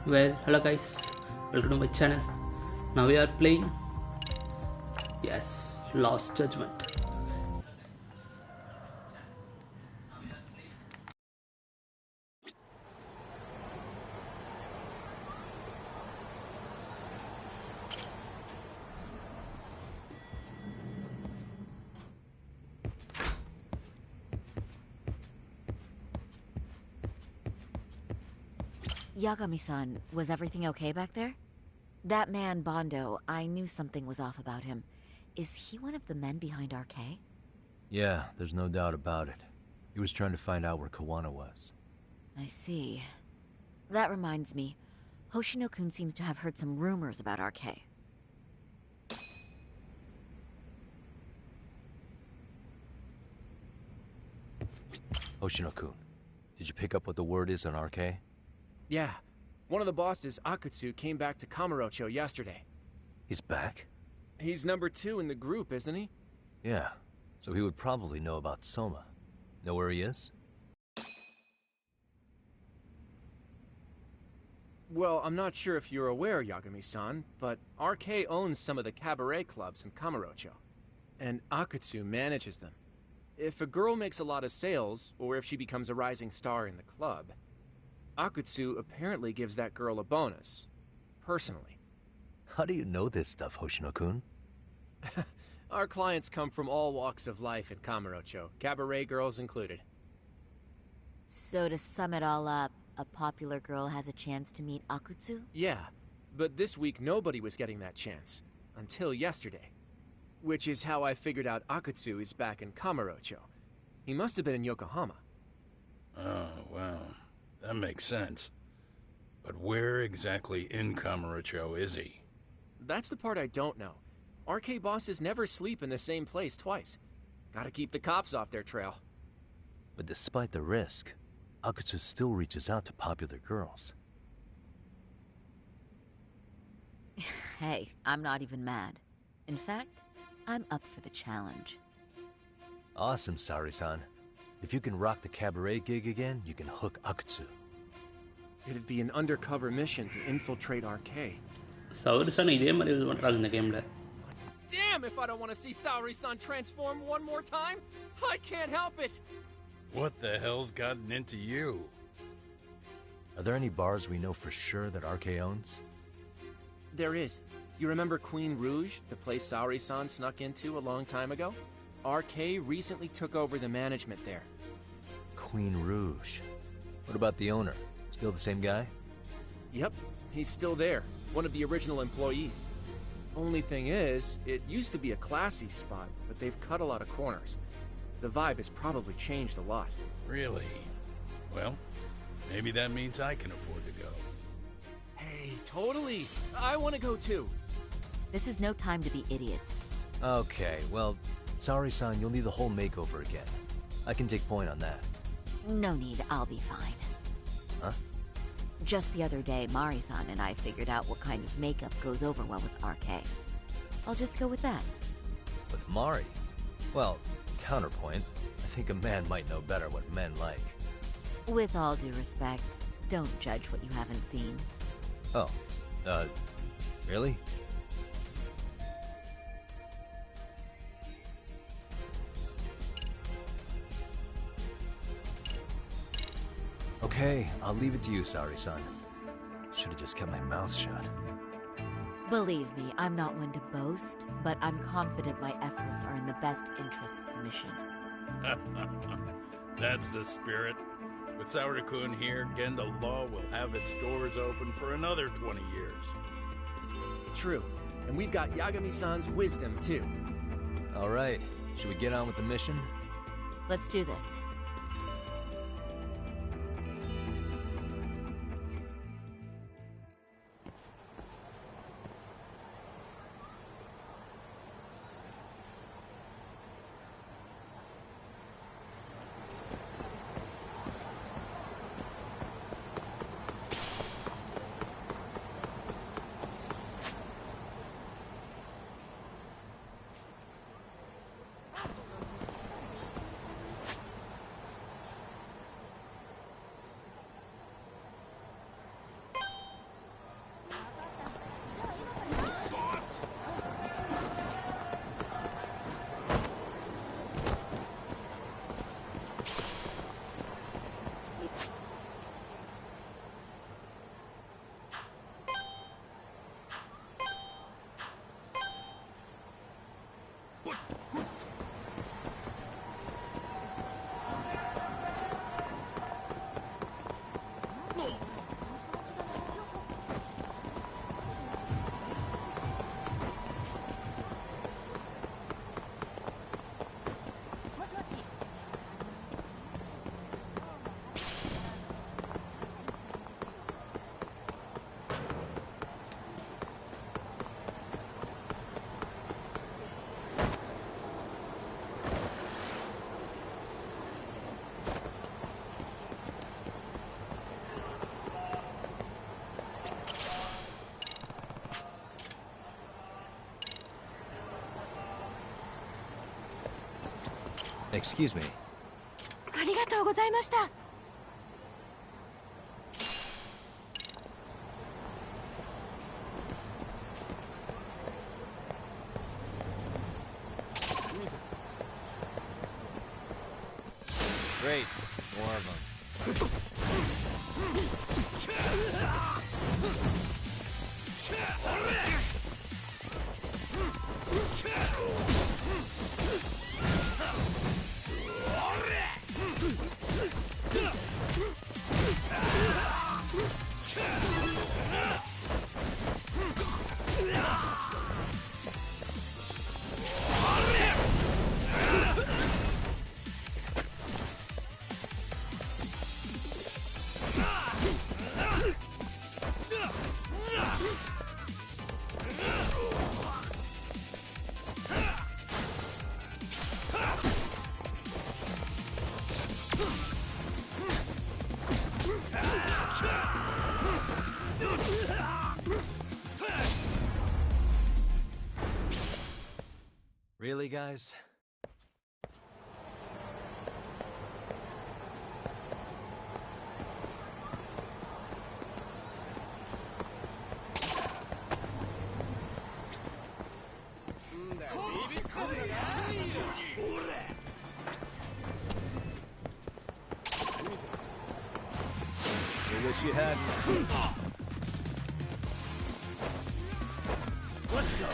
Well, hello guys, welcome to my channel. Now we are playing, yes, Lost Judgment. Yagami-san, was everything okay back there? That man, Bondo, I knew something was off about him. Is he one of the men behind RK? Yeah, there's no doubt about it. He was trying to find out where Kawana was. I see. That reminds me, Hoshino-kun seems to have heard some rumors about RK. Hoshino-kun, did you pick up what the word is on RK? Yeah. One of the bosses, Akutsu, came back to Kamurocho yesterday. He's back? He's number 2 in the group, isn't he? Yeah, so he would probably know about SOMA. Know where he is? Well, I'm not sure if you're aware, Yagami-san, but RK owns some of the cabaret clubs in Kamurocho, and Akutsu manages them. If a girl makes a lot of sales, or if she becomes a rising star in the club, Akutsu apparently gives that girl a bonus, personally. How do you know this stuff, Hoshino-kun? Our clients come from all walks of life in Kamurocho, cabaret girls included. So to sum it all up, a popular girl has a chance to meet Akutsu? Yeah, but this week nobody was getting that chance, until yesterday. Which is how I figured out Akutsu is back in Kamurocho. He must have been in Yokohama. Oh, well, that makes sense. But where exactly in Kamurocho is he? That's the part I don't know. RK bosses never sleep in the same place twice. Gotta keep the cops off their trail. But despite the risk, Akutsu still reaches out to popular girls. Hey, I'm not even mad. In fact, I'm up for the challenge. Awesome, Saori-san. If you can rock the cabaret gig again, you can hook Akutsu. It'd be an undercover mission to infiltrate RK. Saori-san இதே மாதிரி இது பண்றாங்க இந்த கேம்ல. Damn if I don't want to see Saori-san transform one more time! I can't help it! What the hell's gotten into you? Are there any bars we know for sure that RK owns? There is. You remember Queen Rouge, the place Saori-san snuck into a long time ago? RK recently took over the management there. Queen Rouge. What about the owner? Still the same guy? Yep, he's still there. One of the original employees. Only thing is, it used to be a classy spot, but they've cut a lot of corners. The vibe has probably changed a lot. Really? Well, maybe that means I can afford to go. Hey, totally! I want to go too! This is no time to be idiots. Okay, well, Saori-san, you'll need the whole makeover again. I can take point on that. No need, I'll be fine. Huh? Just the other day, Mari-san and I figured out what kind of makeup goes over well with RK. I'll just go with that. With Mari? Well, counterpoint, I think a man might know better what men like. With all due respect, don't judge what you haven't seen. Oh, really? Okay, I'll leave it to you, Saori-san. Should have just kept my mouth shut. Believe me, I'm not one to boast, but I'm confident my efforts are in the best interest of the mission. That's the spirit. With Saori-kun here, Genda Law will have its doors open for another 20 years. True. And we've got Yagami-san's wisdom, too. All right, should we get on with the mission? Let's do this. Excuse me. ありがとうございました。Great. More of them. Really, guys? You wish you had. Let's go.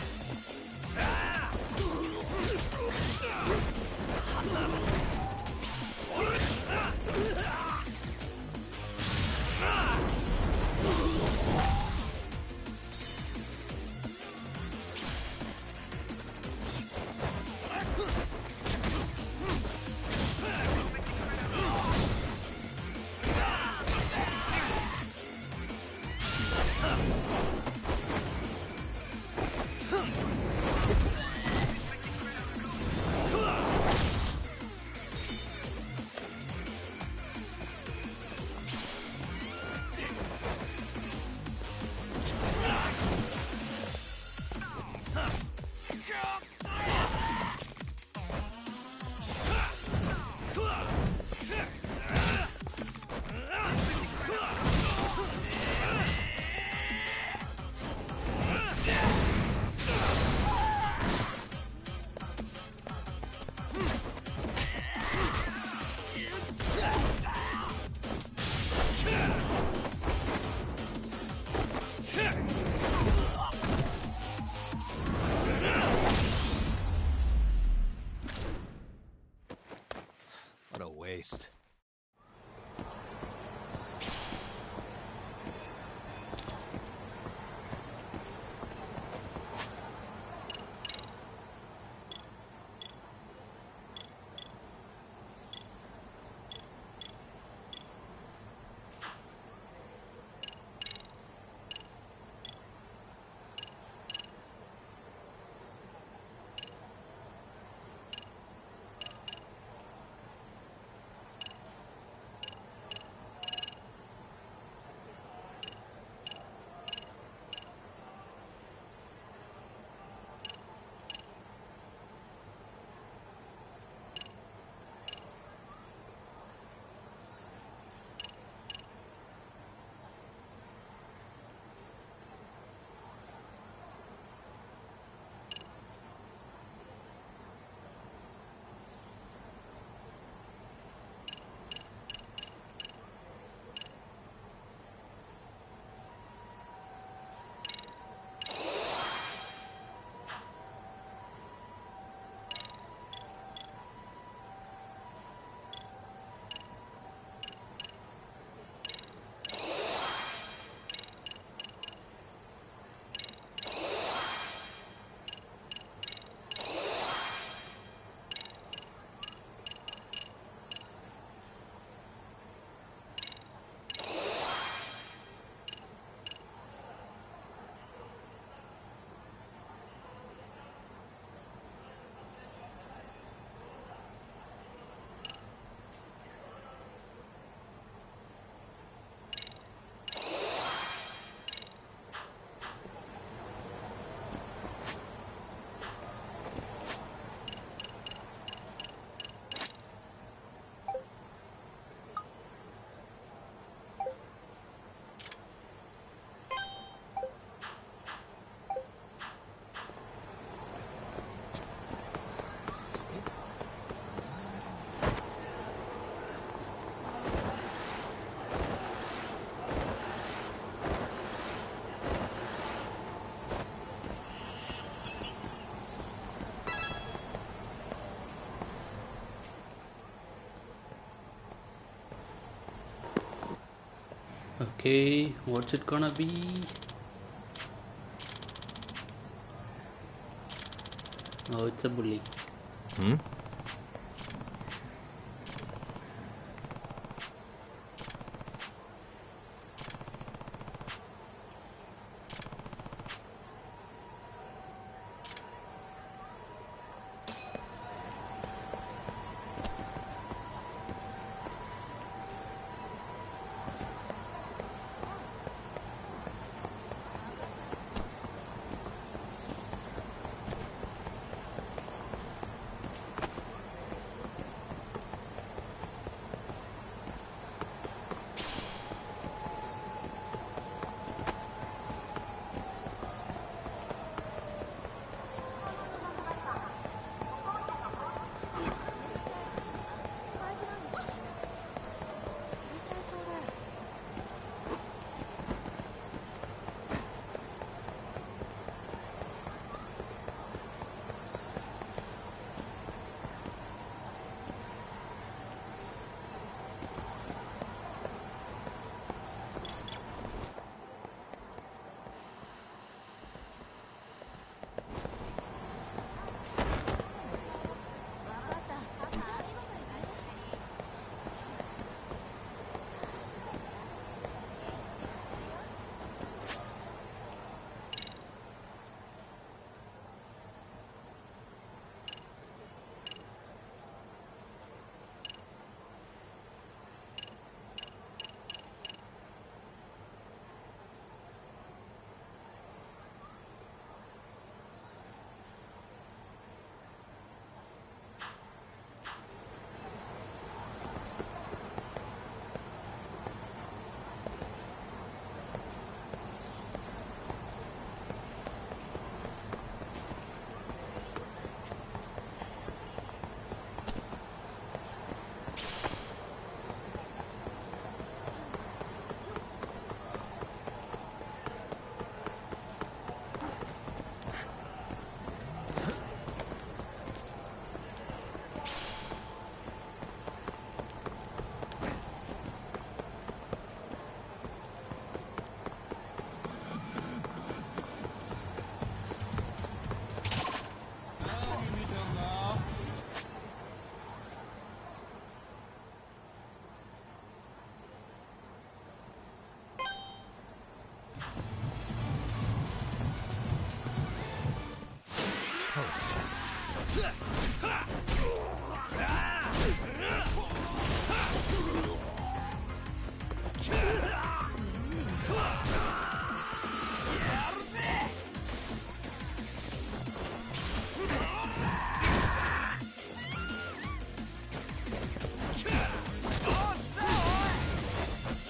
Okay, what's it gonna be? Oh, it's a bully. Hmm?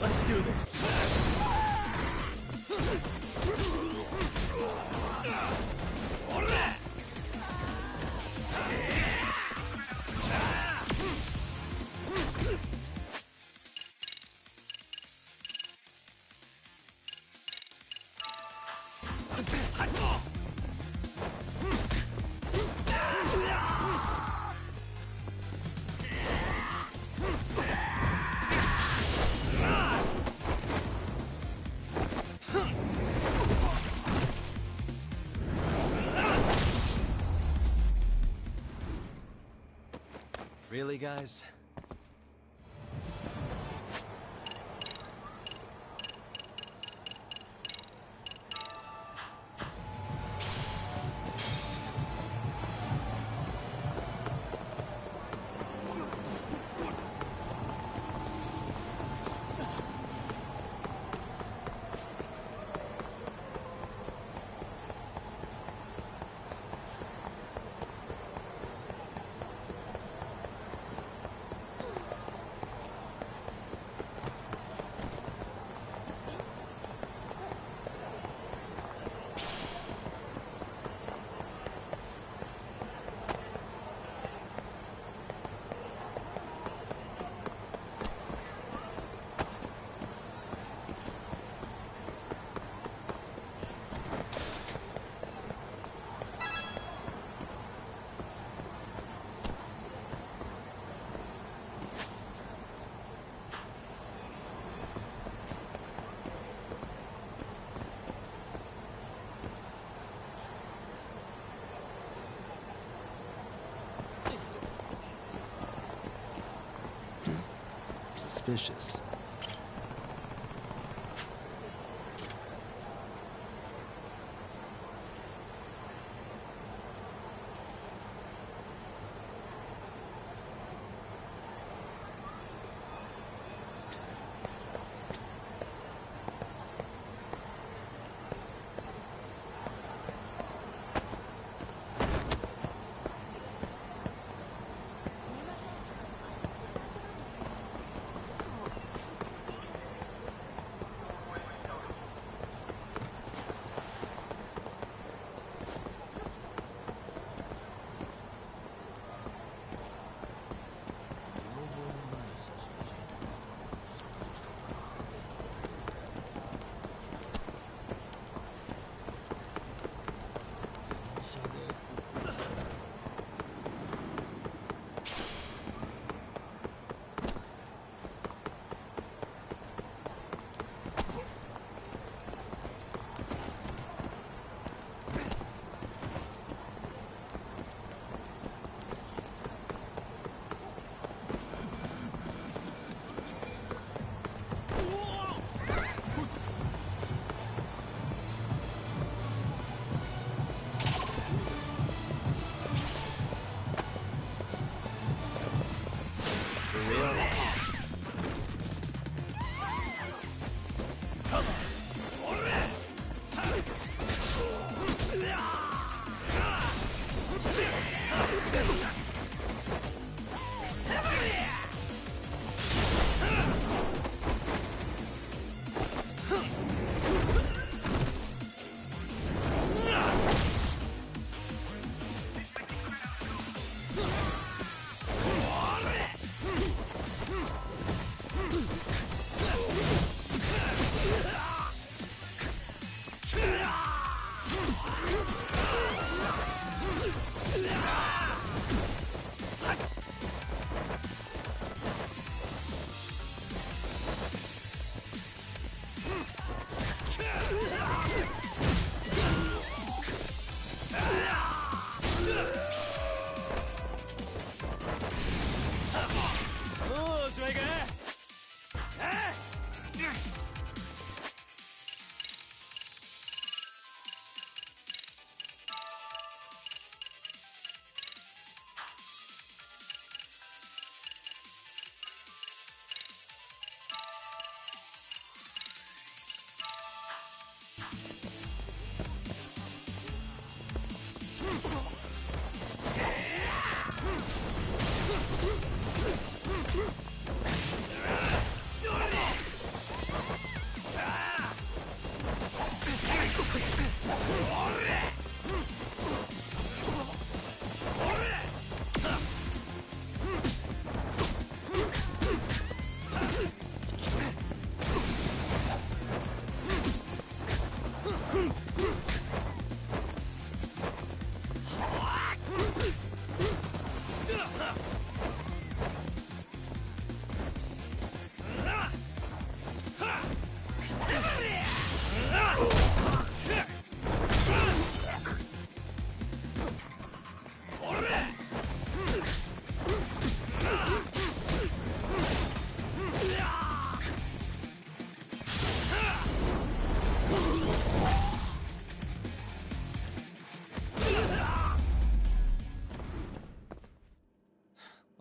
Let's do this. Really, guys? suspicious.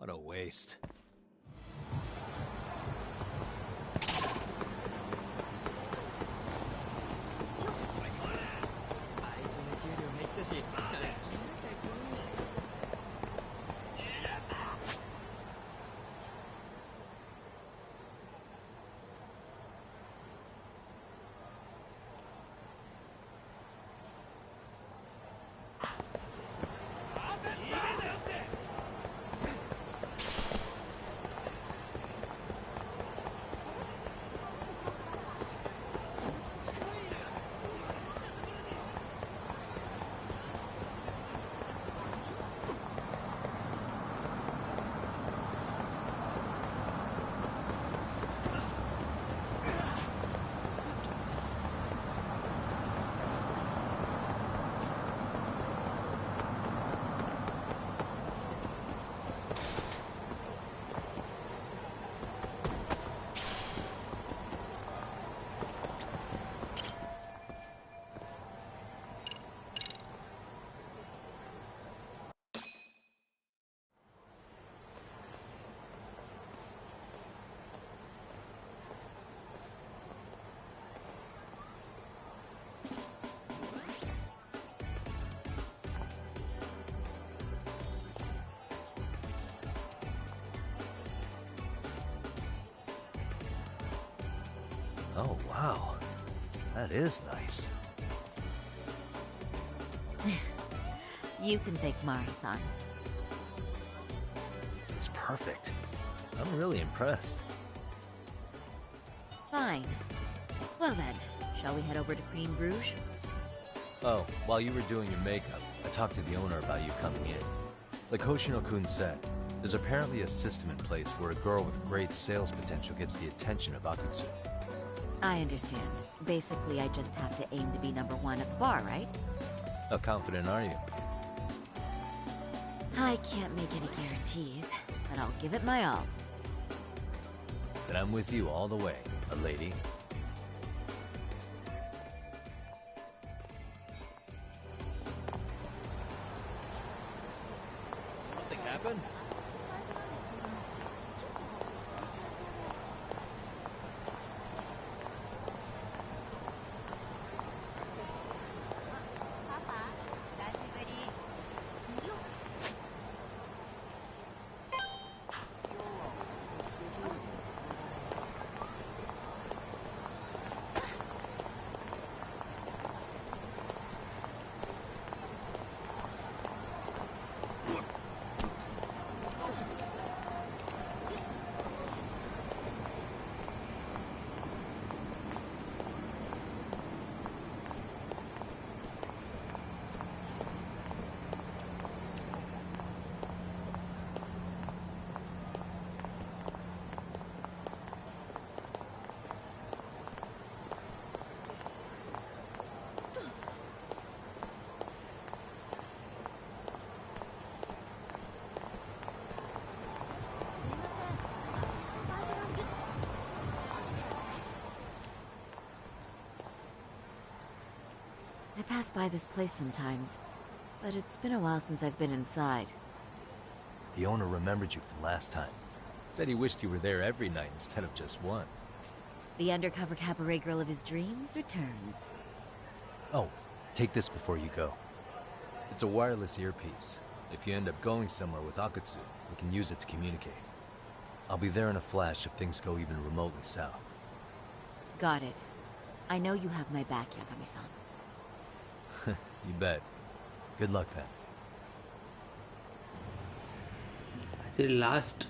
What a waste. Oh, wow. That is nice. You can thank Mari-san. It's perfect. I'm really impressed. Fine. Well then, shall we head over to Queen Bruges? Oh, while you were doing your makeup, I talked to the owner about you coming in. Like Hoshino-kun said, there's apparently a system in place where a girl with great sales potential gets the attention of Akutsu. I understand. Basically, I just have to aim to be #1 at the bar, right? How confident are you? I can't make any guarantees, but I'll give it my all. Then I'm with you all the way, a lady. Something happened? I pass by this place sometimes, but it's been a while since I've been inside. The owner remembered you from last time. Said he wished you were there every night instead of just one. The undercover cabaret girl of his dreams returns. Oh, take this before you go. It's a wireless earpiece. If you end up going somewhere with Akutsu, we can use it to communicate. I'll be there in a flash if things go even remotely south. Got it. I know you have my back, Yagami-san. You bet. Good luck then. Actually, last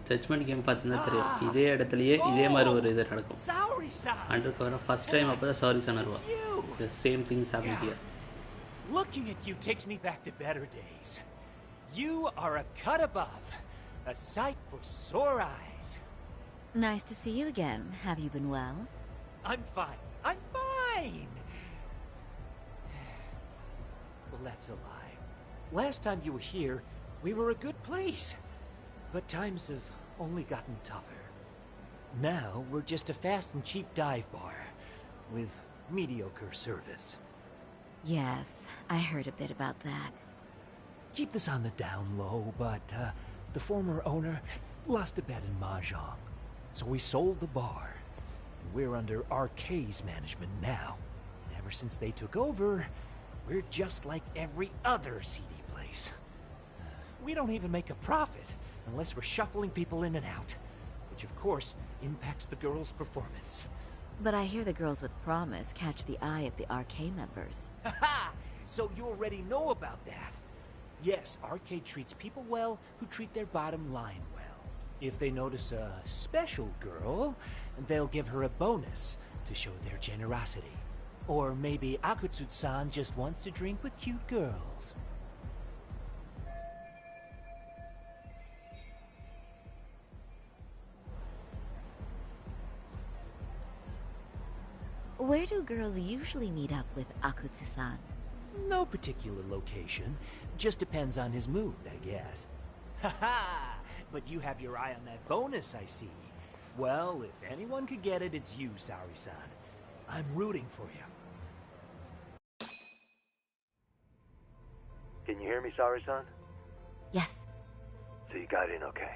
judgment game பார்த்தீங்கன்னா தெரியும் இதே இடத்துலயே இதே மாதிரி ஒரு இது நடக்கும் undercover first time அப்பதான் சாரி son வருவா the same things happen here. Looking at you takes me back to better days. You are a cut above, a sight for sore eyes. Nice to see you again. Have you been well? I'm fine. I'm fine. Well, that's a lie. Last time you were here, we were a good place. But times have only gotten tougher. Now, we're just a fast and cheap dive bar with mediocre service. Yes, I heard a bit about that. Keep this on the down low, but the former owner lost a bet in Mahjong. So we sold the bar. We're under RK's management now. And ever since they took over, we're just like every other seedy place. We don't even make a profit unless we're shuffling people in and out, which of course impacts the girls' performance. But I hear the girls with promise catch the eye of the RK members. Haha! So you already know about that. Yes, Arcade treats people well who treat their bottom line well. If they notice a special girl, they'll give her a bonus to show their generosity. Or maybe Akutsu-san just wants to drink with cute girls. Where do girls usually meet up with Akutsu-san? No particular location. Just depends on his mood, I guess. Haha! But you have your eye on that bonus, I see. Well, if anyone could get it, it's you, Saori-san. I'm rooting for you. Can you hear me, Saori-san? Yes. So you got in okay.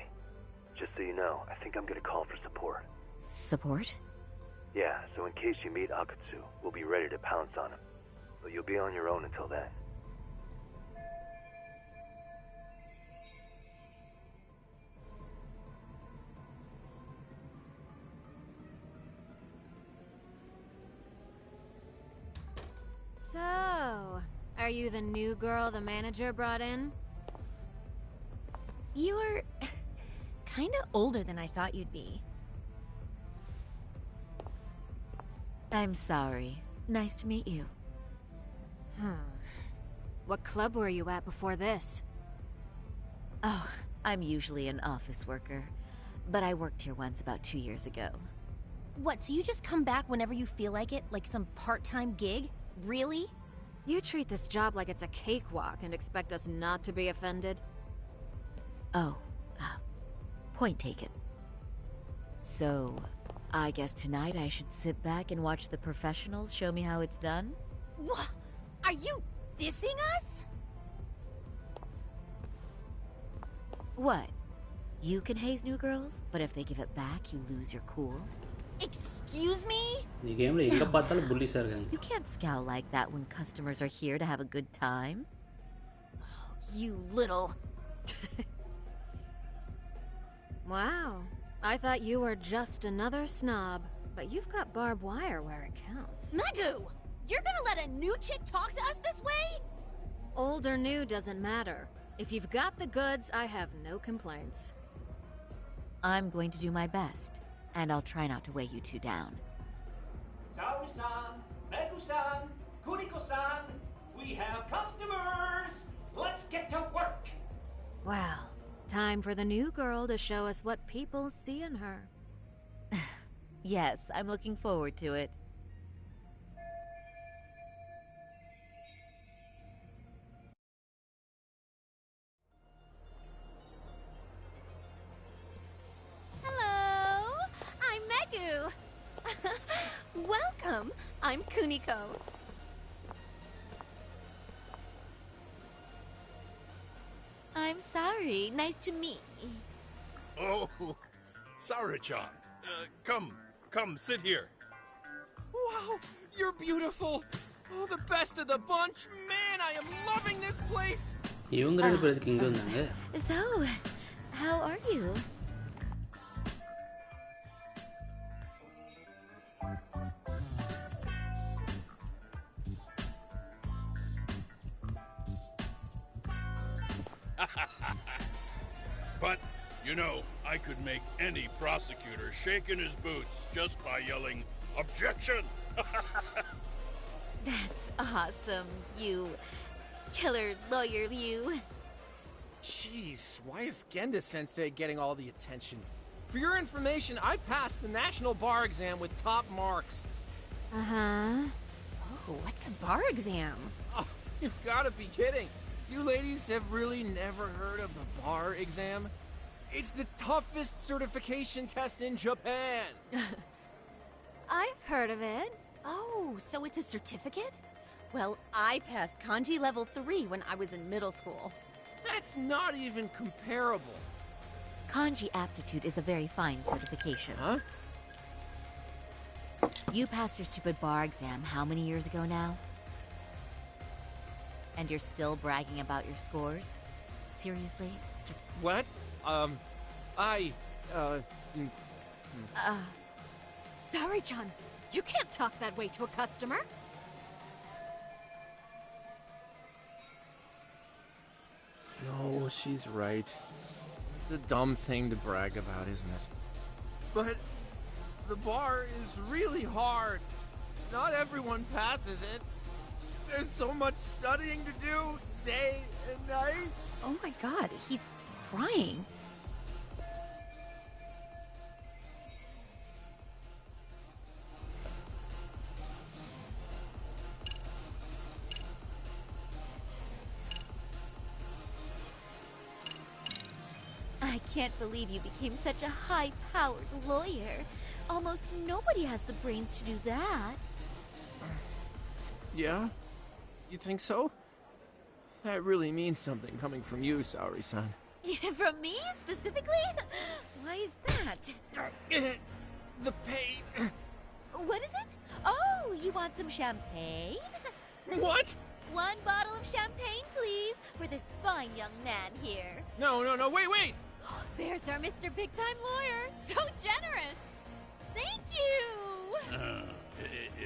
Just so you know, I think I'm gonna call for support. Support? Yeah, so in case you meet Akutsu, we'll be ready to pounce on him. But you'll be on your own until then. So, are you the new girl the manager brought in? You're kinda older than I thought you'd be. I'm sorry. Nice to meet you. What club were you at before this? Oh, I'm usually an office worker, but I worked here once about 2 years ago. What, so you just come back whenever you feel like it? Like some part-time gig? Really? You treat this job like it's a cakewalk and expect us not to be offended? Oh, point taken. So, I guess tonight I should sit back and watch the professionals show me how it's done? What? Are you dissing us? What? You can haze new girls, but if they give it back, you lose your cool? Excuse me? இந்த கேம்ல எங்க பார்த்தாலும் புல்லிஸா இருக்காங்க. You can't scowl like that when customers are here to have a good time. You little... Wow. I thought you were just another snob, but you've got barbed wire where it counts. Megu! You're gonna let a new chick talk to us this way? Old or new doesn't matter. If you've got the goods, I have no complaints. I'm going to do my best, and I'll try not to weigh you two down. Saori-san, Megu-san, Kuniko-san, we have customers! Let's get to work! Well, time for the new girl to show us what people see in her. Yes, I'm looking forward to it. Hello! I'm Megu! Welcome! I'm Kuniko. I'm sorry. Nice to meet you. Oh, Sarah-chan. Come, sit here. Wow, you're beautiful. Oh, the best of the bunch. Man, I am loving this place. இவங்க ரெண்டு பேருக்கு இங்க வந்தாங்க. So, how are you? But, you know, I could make any prosecutor shake in his boots just by yelling, "Objection!" That's awesome, you killer lawyer, you. Jeez, why is Genda-sensei getting all the attention? For your information, I passed the national bar exam with top marks. Uh-huh. Oh, what's a bar exam? Oh, you've got to be kidding. You ladies have really never heard of the bar exam? It's the toughest certification test in Japan. I've heard of it. Oh, so it's a certificate? Well, I passed kanji level 3 when I was in middle school. That's not even comparable. Kanji aptitude is a very fine certification. Huh? You passed your stupid bar exam how many years ago now? And you're still bragging about your scores? Seriously? What? Sorry-chan, you can't talk that way to a customer. No, she's right. It's a dumb thing to brag about, isn't it? But the bar is really hard. Not everyone passes it. There's so much studying to do, day and night. Oh my god, he's crying. I can't believe you became such a high-powered lawyer. Almost nobody has the brains to do that. Yeah? You think so? That really means something coming from you, Saori-san. From me, specifically? Why is that? The pain. What is it? Oh, you want some champagne? What? One bottle of champagne, please, for this fine young man here. No, wait! There's our Mr. Big-Time Lawyer. So generous. Thank you.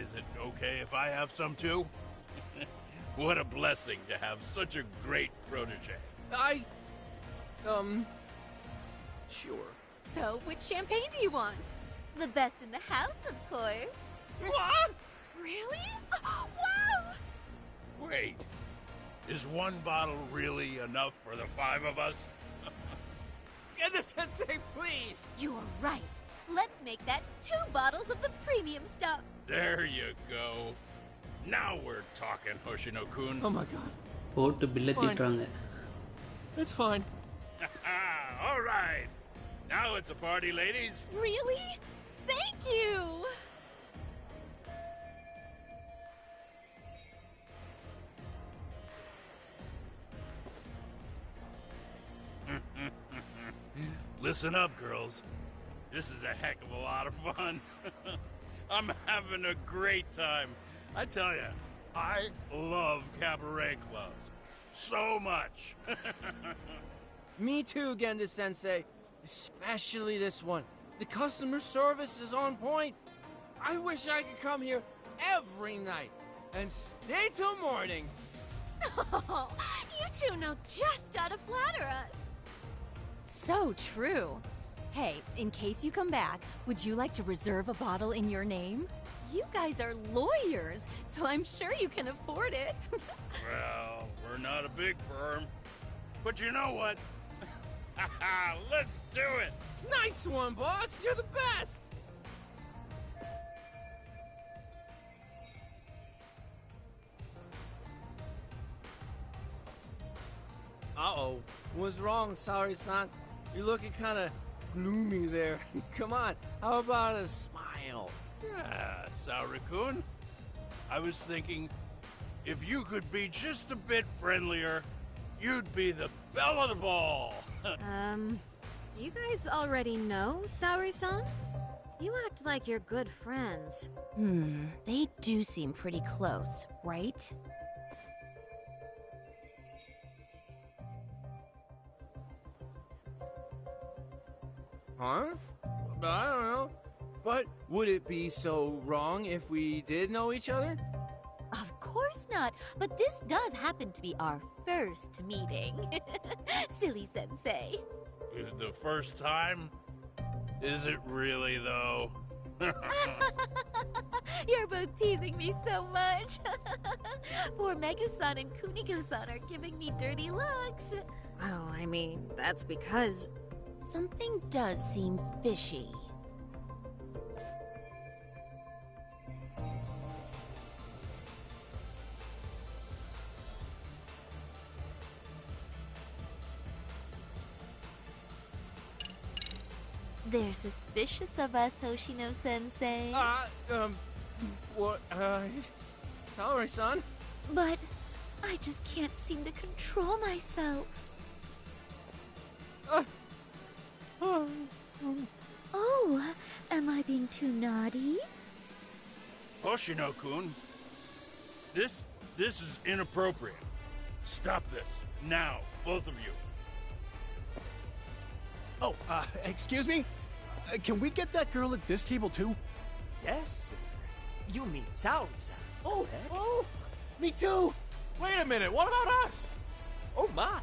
Is it okay if I have some too? What a blessing to have such a great protege. Sure. So, which champagne do you want? The best in the house, of course. What? Really? Wow! Wait, is one bottle really enough for the 5 of us? Sensei, please! You're right. Let's make that 2 bottles of the premium stuff. There you go. Now we're talking, Hoshino-kun. Oh my god. போட்டு பில்ல தீட்டுறாங்க. It's fine. All right. Now it's a party, ladies. Really? Thank you! Listen up, girls. This is a heck of a lot of fun. I'm having a great time. I tell you, I love cabaret clubs so much. Me too, Genda-sensei. Especially this one. The customer service is on point. I wish I could come here every night and stay till morning. Oh, you two know just how to flatter us. So true. Hey, in case you come back, would you like to reserve a bottle in your name? You guys are lawyers, so I'm sure you can afford it. Well, we're not a big firm. But you know what? Let's do it! Nice one, boss! You're the best! Uh-oh. What's wrong, Saori-san? You're looking kind of gloomy there. Come on, how about a smile? Yeah, Saori-kun. I was thinking, if you could be just a bit friendlier, you'd be the belle of the ball. Do you guys already know Saori-san? You act like you're good friends. They do seem pretty close, right? Huh? I don't know. But would it be so wrong if we did know each other? Of course not, but this does happen to be our first meeting. Silly sensei. The first time? Is it really, though? You're both teasing me so much. Poor Megu-san and Kuniko-san are giving me dirty looks. Well, I mean, that's because... Something does seem fishy. They're suspicious of us, Hoshino-sensei. What, Saori-san? But I just can't seem to control myself. Oh, am I being too naughty? Hoshino-kun, this is inappropriate. Stop this, now, both of you. Oh, excuse me? Can we get that girl at this table too? Yes, sir. You mean Saori-san? Oh, me too! Wait a minute, what about us? Oh my!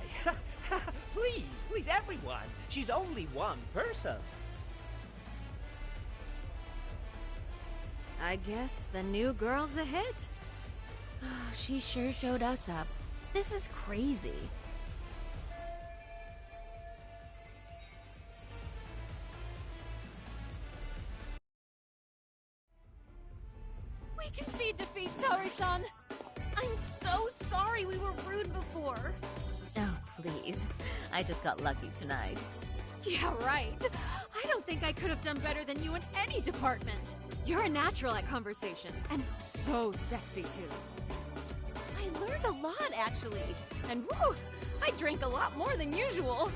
Please, everyone. She's only one person. I guess the new girl's a hit. She sure showed us up. This is crazy. We concede defeat, Saori-san. I'm so sorry we were rude before. Oh, please. I just got lucky tonight. Yeah, right. I don't think I could have done better than you in any department. You're a natural at conversation, and so sexy, too. I learned a lot, actually. And woo, I drank a lot more than usual.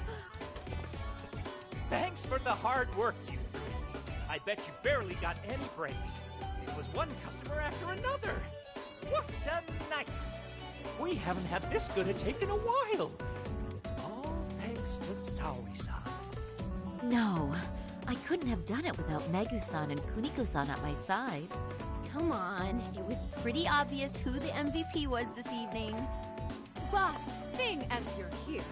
Thanks for the hard work, you three. I bet you barely got any breaks. It was one customer after another. What a night! We haven't had this good a take in a while. And it's all thanks to Saori-san. No, I couldn't have done it without Megu-san and Kuniko-san at my side. come on. It was pretty obvious who the MVP was this evening. Boss, seeing as you're here,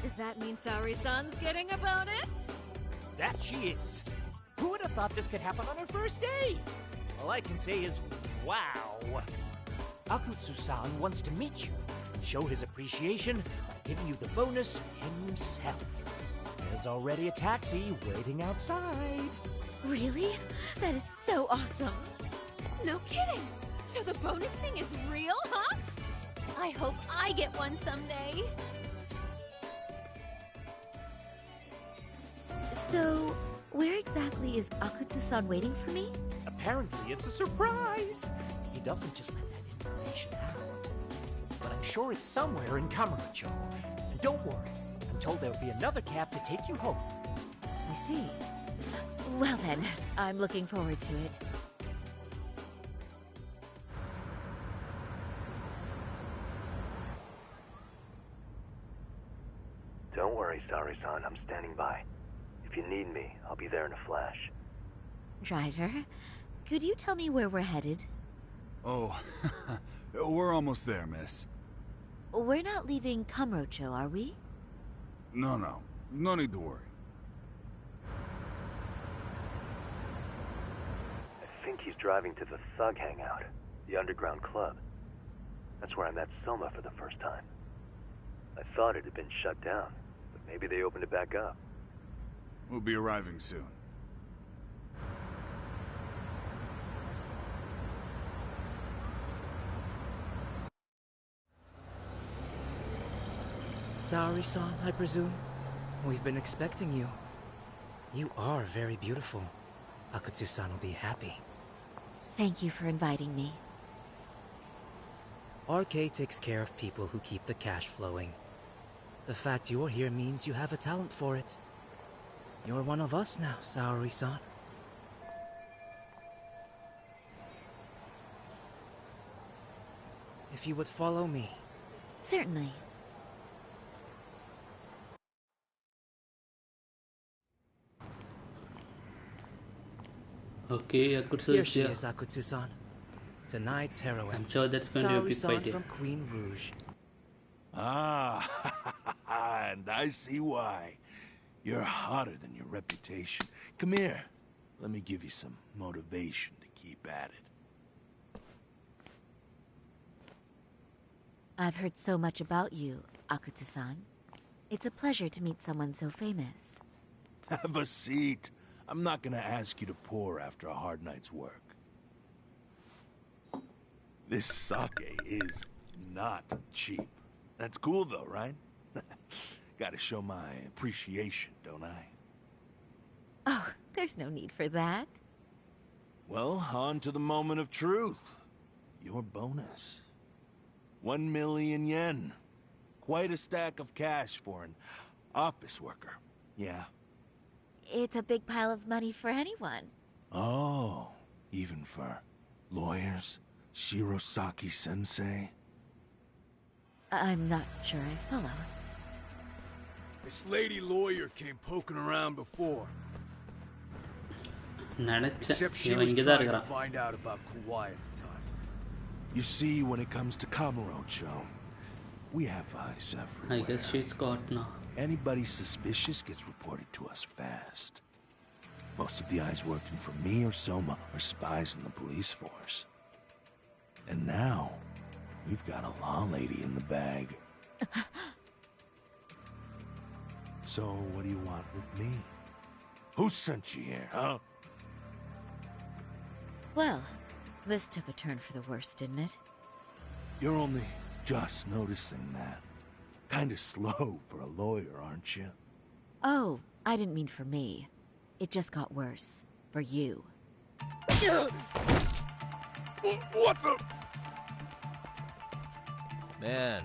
does that mean Saori-san's getting a bonus? That she is. Who would have thought this could happen on her first day? All I can say is, wow. Akutsu-san wants to meet you, show his appreciation by giving you the bonus himself. There's already a taxi waiting outside. Really? That is so awesome. No kidding! So the bonus thing is real, huh? I hope I get one someday. So, where exactly is Akutsu-san waiting for me? Apparently it's a surprise. He doesn't just let that information out. But I'm sure it's somewhere in Kamurocho. And don't worry, I'm told there'll be another cab to take you home. I see. Well then, I'm looking forward to it. Don't worry, Saori-san. I'm standing by. If you need me, I'll be there in a flash. Driver, could you tell me where we're headed? Oh, we're almost there, miss. We're not leaving Kamurocho, are we? No need to worry. I think he's driving to the Thug Hangout, the underground club. That's where I met SOMA for the first time. I thought it had been shut down, but maybe they opened it back up. We'll be arriving soon. Saori-san, I presume? We've been expecting you. You are very beautiful. Akutsu-san will be happy. Thank you for inviting me. RK takes care of people who keep the cash flowing. The fact you're here means you have a talent for it. You're one of us now, Saori-san. If you would follow me. Certainly. Okay, Akutsu Here is she here. is, Akutsu-san. Tonight's heroine. I'm sure that's going to be a big Saori-san fight here. from Queen Rouge. Ah, and I see why. You're hotter than your reputation. Come here. Let me give you some motivation to keep at it. I've heard so much about you, Akutsu-san. It's a pleasure to meet someone so famous. Have a seat. I'm not gonna ask you to pour after a hard night's work. This sake is not cheap. That's cool though, right? Gotta show my appreciation, don't I? Oh, there's no need for that. Well, on to the moment of truth. Your bonus. 1 million yen. Quite a stack of cash for an office worker. Yeah. It's a big pile of money for anyone. Oh, even for lawyers? Shirosaki-sensei? I'm not sure I follow. This lady lawyer came poking around before. Except she was trying to find out about Kauai at the time. You see, when it comes to Kamurocho, we have eyes everywhere. I guess she's caught now. Anybody suspicious gets reported to us fast. Most of the eyes working for me or SOMA are spies in the police force. And now, we've got a law lady in the bag. So, what do you want with me? Who sent you here, huh? Well, this took a turn for the worse, didn't it? You're only just noticing that. Kinda slow for a lawyer, aren't you? Oh, I didn't mean for me. It just got worse. For you. What the? Man.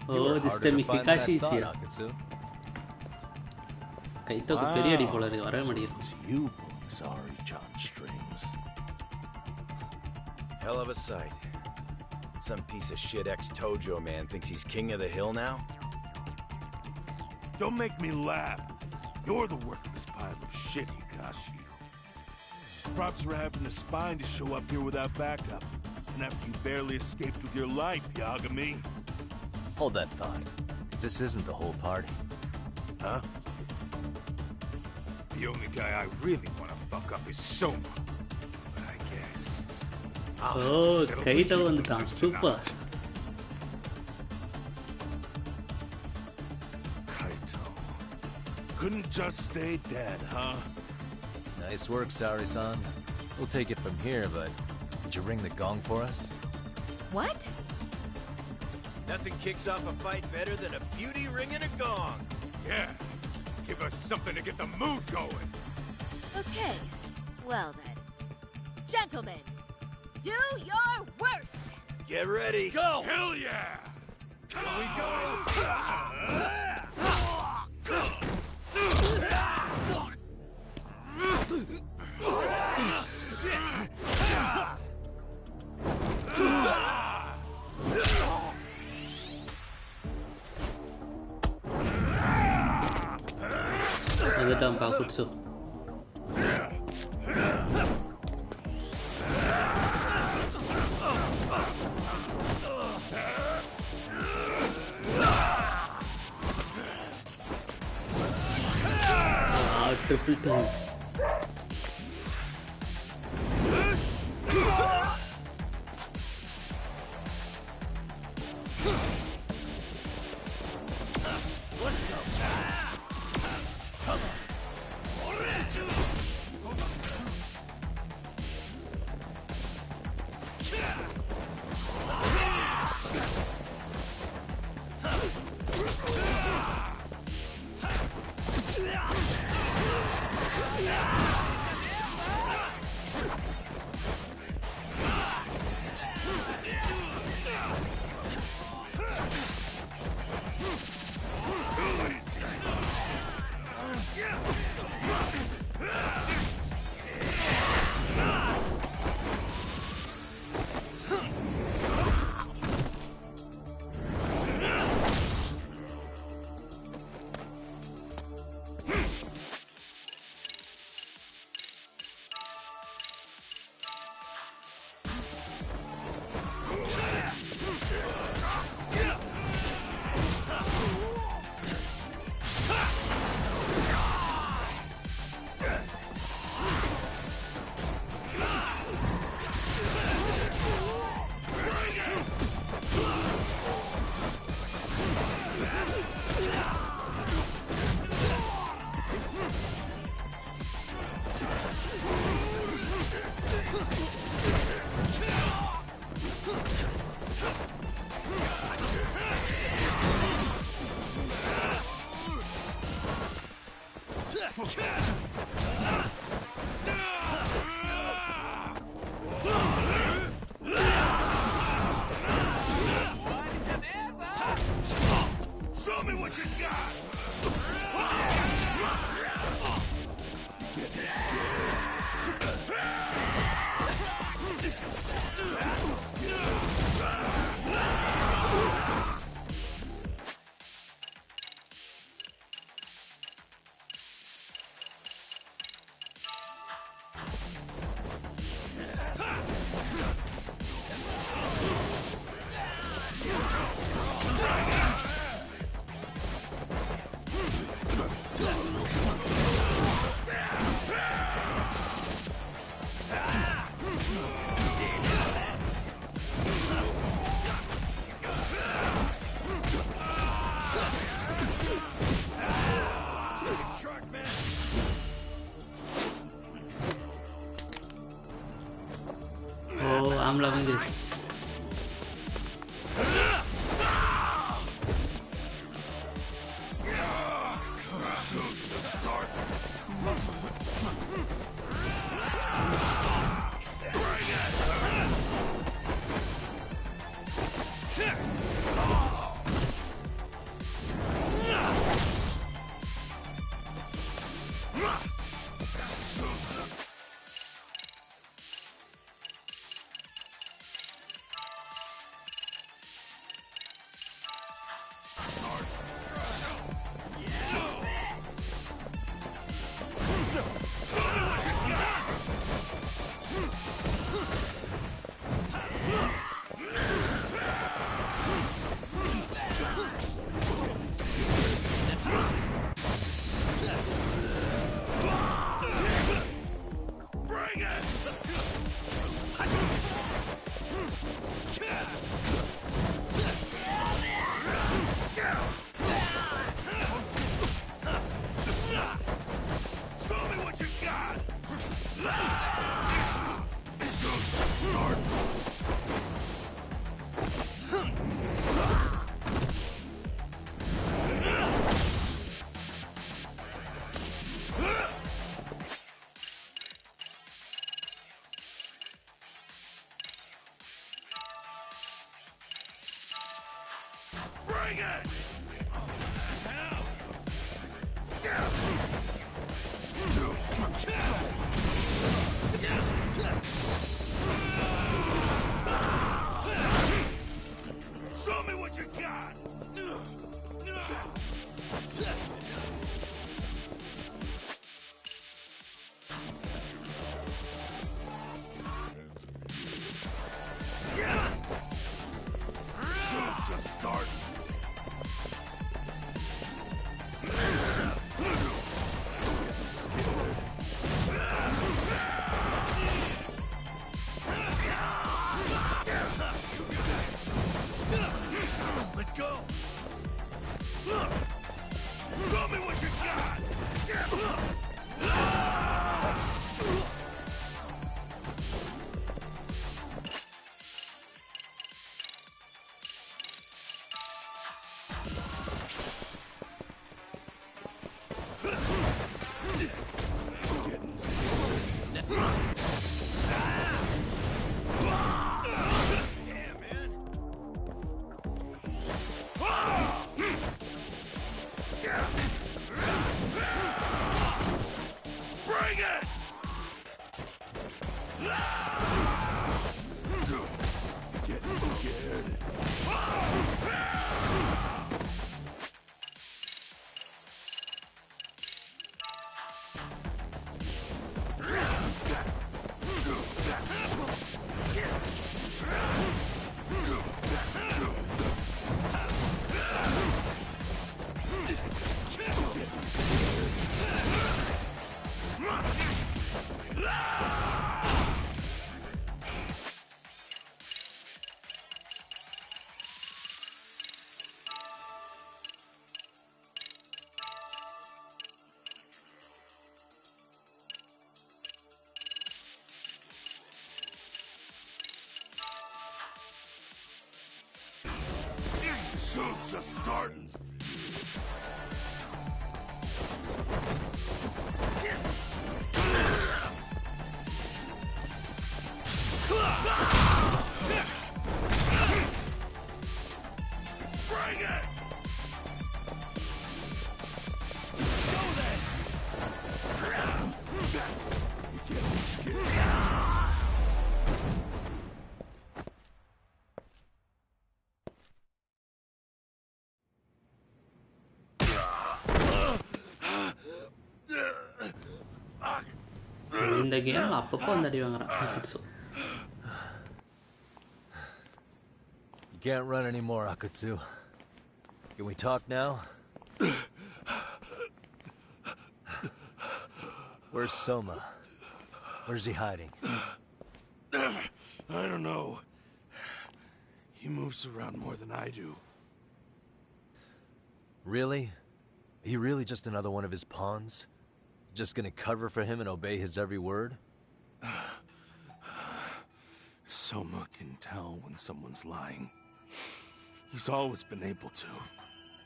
Oh, this time Kakashi is here. கைத்தோக்கு பெரிய அடி போல இருக்கு வரவே மாட்டேங்குது. You pulling Saori-chan strings. Hell of a sight. Some piece of shit ex-Tojo man thinks he's king of the hill now? Don't make me laugh. You're the worthless pile of shit, Hikashi. Props for having the spine to show up here without backup. And after you barely escaped with your life, Yagami. Hold that thought. This isn't the whole party. Huh? The only guy I really want to fuck up is Soma. But I guess I'll have Oh, to settle for Kaito you வந்துட்டான். losers Super. tonight. Kaito. Couldn't just stay dead, huh? Nice work, Saori-san. We'll take it from here, but did you ring the gong for us? What? Nothing kicks off a fight better than a beauty ringing a gong. Yeah. Give us something to get the mood going. Okay. Well then. Gentlemen, do your worst! Get ready. Let's go! Hell yeah! Here we go! வந்துட்டான் AKUTSO. Triple turn. Show me what you got! Oh, I'm loving this. Bring it! Show me what you got! Show's just starting. Let go. Show me what you got. Bring it! Getting scared. Show's just starting. Bring it! Go then! You're getting scared. இந்த game அப்பப்போ வந்து அடி வாங்குறான். Akutsu. You can't run anymore, Akutsu. Can we talk now? Where's Soma? Where's he hiding? I don't know. He moves around more than I do. Really? He really just another one of his pawns? Just gonna cover for him and obey his every word? Soma can tell when someone's lying. He's always been able to.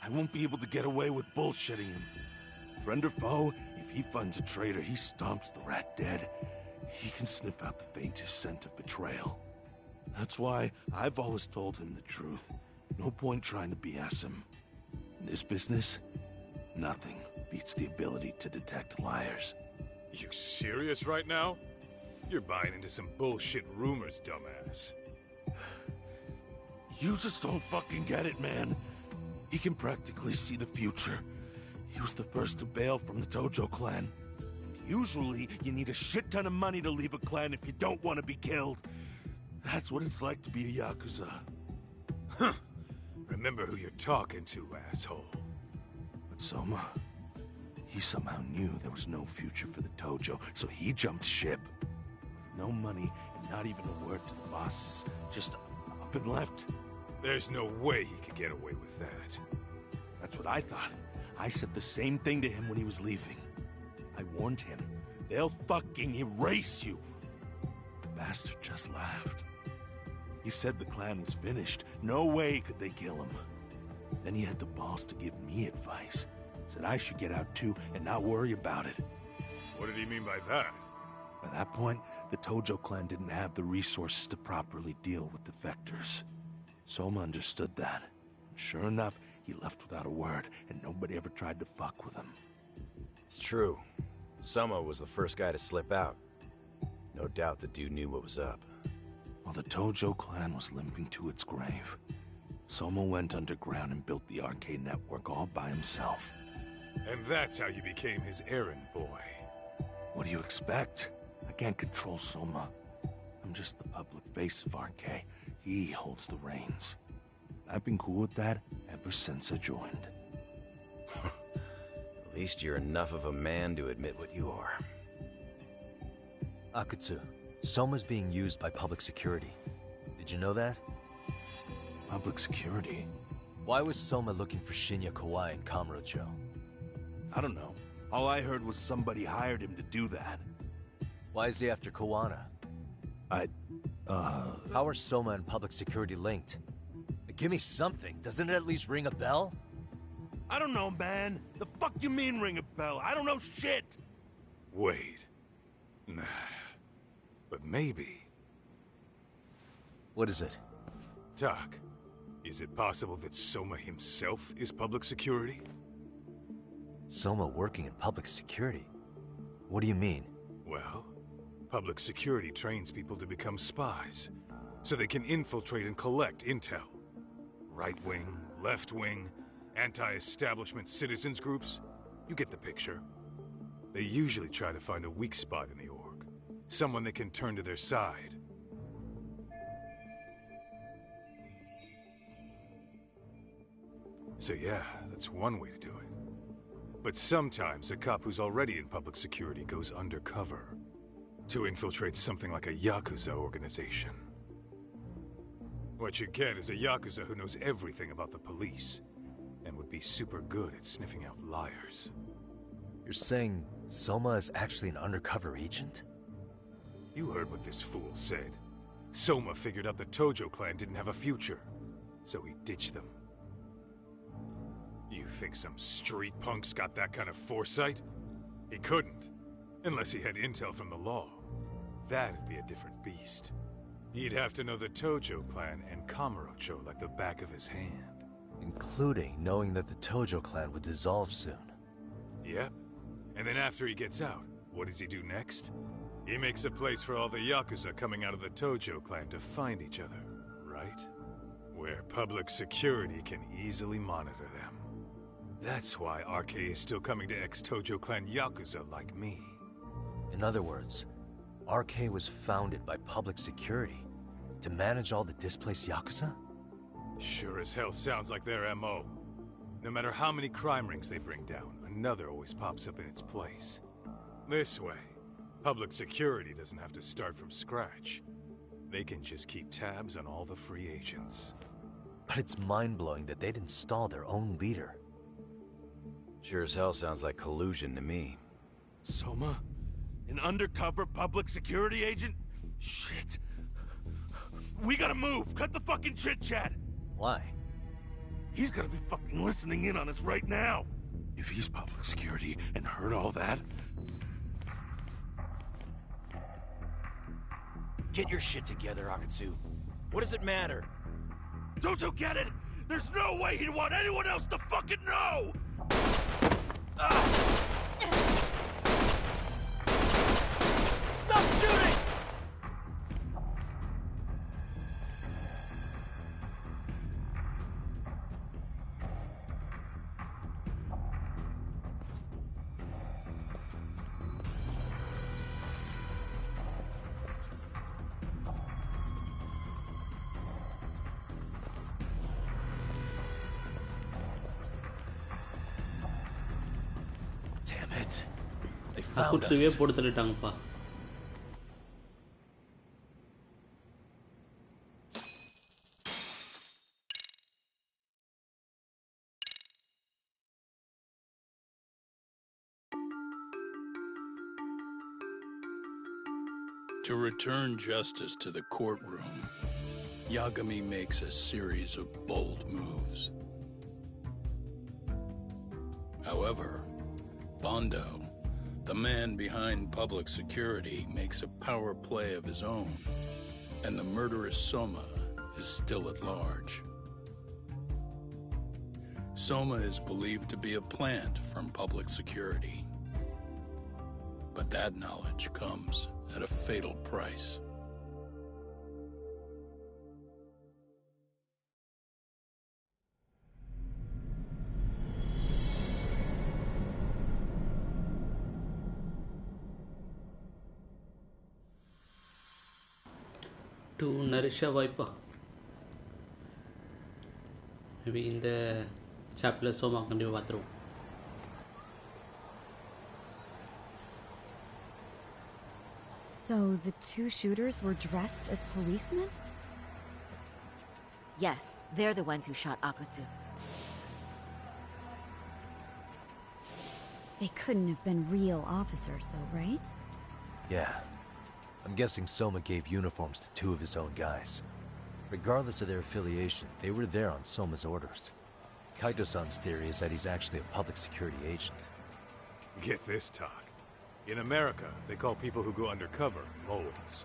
I won't be able to get away with bullshitting him. Friend or foe, if he finds a traitor, he stomps the rat dead. He can sniff out the faintest scent of betrayal. That's why I've always told him the truth. No point trying to BS him. In this business, nothing beats the ability to detect liars. You serious right now? You're buying into some bullshit rumors, dumbass. You just don't fucking get it, man. He can practically see the future. He was the first to bail from the Tojo clan. Usually, you need a shit ton of money to leave a clan if you don't want to be killed. That's what it's like to be a Yakuza. Huh. Remember who you're talking to, asshole. But Soma, he somehow knew there was no future for the Tojo, so he jumped ship. With no money and not even a word to the bosses, just up and left. There's no way he could get away with that. That's what I thought. I said the same thing to him when he was leaving. I warned him, they'll fucking erase you. The bastard just laughed. He said the clan was finished. No way could they kill him. Then he had the balls to give me advice. Said I should get out too and not worry about it. What did he mean by that? By that point, the Tojo clan didn't have the resources to properly deal with defectors. Soma understood that. Sure enough, he left without a word, and nobody ever tried to fuck with him. It's true. SOMA was the first guy to slip out. No doubt the dude knew what was up. While the Tojo clan was limping to its grave, SOMA went underground and built the arcade network all by himself. And that's how you became his errand boy. What do you expect? I can't control SOMA. I'm just the public face of RK. He holds the reins. I've been cool with that ever since I joined. At least you're enough of a man to admit what you are. Akutsu, SOMA's being used by public security. Did you know that? Public security? Why was SOMA looking for Shinya Kawai and Kamurocho? I don't know. All I heard was somebody hired him to do that. Why is he after Kawana? How are SOMA and public security linked? Give me something. Doesn't it at least ring a bell? I don't know, man. The fuck you mean ring a bell? I don't know shit! Wait. Nah. But maybe. What is it? Doc, is it possible that SOMA himself is public security? SOMA working in public security? What do you mean? Well, public security trains people to become spies, so they can infiltrate and collect intel. Right wing, left wing, anti-establishment citizens groups. You get the picture. They usually try to find a weak spot in the org. Someone they can turn to their side. So yeah, that's one way to do it. But sometimes a cop who's already in public security goes undercover to infiltrate something like a Yakuza organization. What you get is a Yakuza who knows everything about the police and would be super good at sniffing out liars. You're saying SOMA is actually an undercover agent? You heard what this fool said. SOMA figured out the Tojo clan didn't have a future, so he ditched them. You think some street punk's got that kind of foresight? He couldn't, unless he had intel from the law. That'd be a different beast. He'd have to know the Tojo clan and Kamurocho like the back of his hand. Including knowing that the Tojo clan would dissolve soon. Yep. And then after he gets out, what does he do next? He makes a place for all the Yakuza coming out of the Tojo clan to find each other, right? Where public security can easily monitor them. That's why RK is still coming to ex-Tojo clan Yakuza like me. In other words, RK was founded by public security to manage all the displaced Yakuza? Sure as hell sounds like their MO. No matter how many crime rings they bring down, another always pops up in its place. This way, public security doesn't have to start from scratch. They can just keep tabs on all the free agents. But it's mind-blowing that they'd install their own leader. Sure as hell sounds like collusion to me. SOMA? An undercover public security agent? Shit. We gotta move! Cut the fucking chit-chat! Why? He's gotta be fucking listening in on us right now! If he's public security and heard all that... Get your shit together, Akutsu. What does it matter? Don't you get it? There's no way he'd want anyone else to fucking know! Stop shooting! Damn it. They found AKUTSO'வே us. போட்டு தள்ளிட்டாங்கப்பா. To return justice to the courtroom, Yagami makes a series of bold moves. However, Bondo, the man behind public security, makes a power play of his own, and the murderous SOMA is still at large. SOMA is believed to be a plant from public security. But that knowledge comes at a fatal price. To nourish a viper. Maybe in the chapter SOMA கண்டிப்பா பார்த்துருவோம். So the two shooters were dressed as policemen? Yes, they're the ones who shot Akutsu. They couldn't have been real officers though, right? Yeah. I'm guessing SOMA gave uniforms to two of his own guys. Regardless of their affiliation, they were there on SOMA's orders. Kaito-san's theory is that he's actually a public security agent. Get this, talk. In America, they call people who go undercover moles.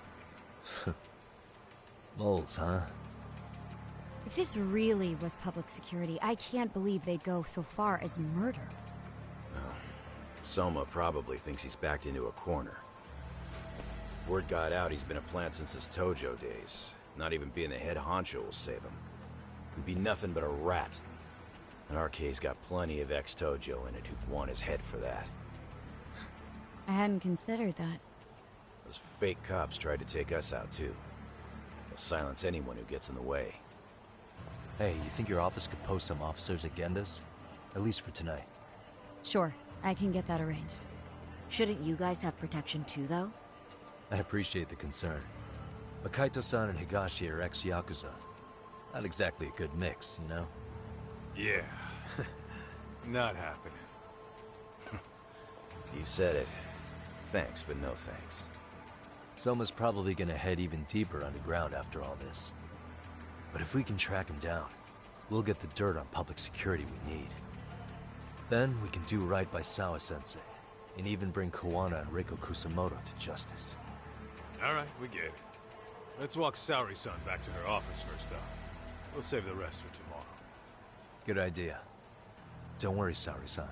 Moles, huh? If this really was public security, I can't believe they'd go so far as murder. SOMA probably thinks he's backed into a corner. Word got out he's been a plant since his Tojo days. Not even being the head honcho will save him. He'd be nothing but a rat. And RK's got plenty of ex-Tojo in it who'd want his head for that. I hadn't considered that. Those fake cops tried to take us out too. They'll silence anyone who gets in the way. Hey, you think your office could post some officers at Genda's? At least for tonight. Sure, I can get that arranged. Shouldn't you guys have protection too, though? I appreciate the concern. But Kaito-san and Higashi are ex-Yakuza. Not exactly a good mix, you know? Yeah. Not happening. You said it. Thanks, but no thanks. SOMA's probably gonna head even deeper underground after all this. But if we can track him down, we'll get the dirt on public security we need. Then we can do right by Sawa-sensei, and even bring Kawana and Reiko Kusamoto to justice. Alright, we get it. Let's walk Saori-san back to her office first, though. We'll save the rest for tomorrow. Good idea. Don't worry, Saori-san.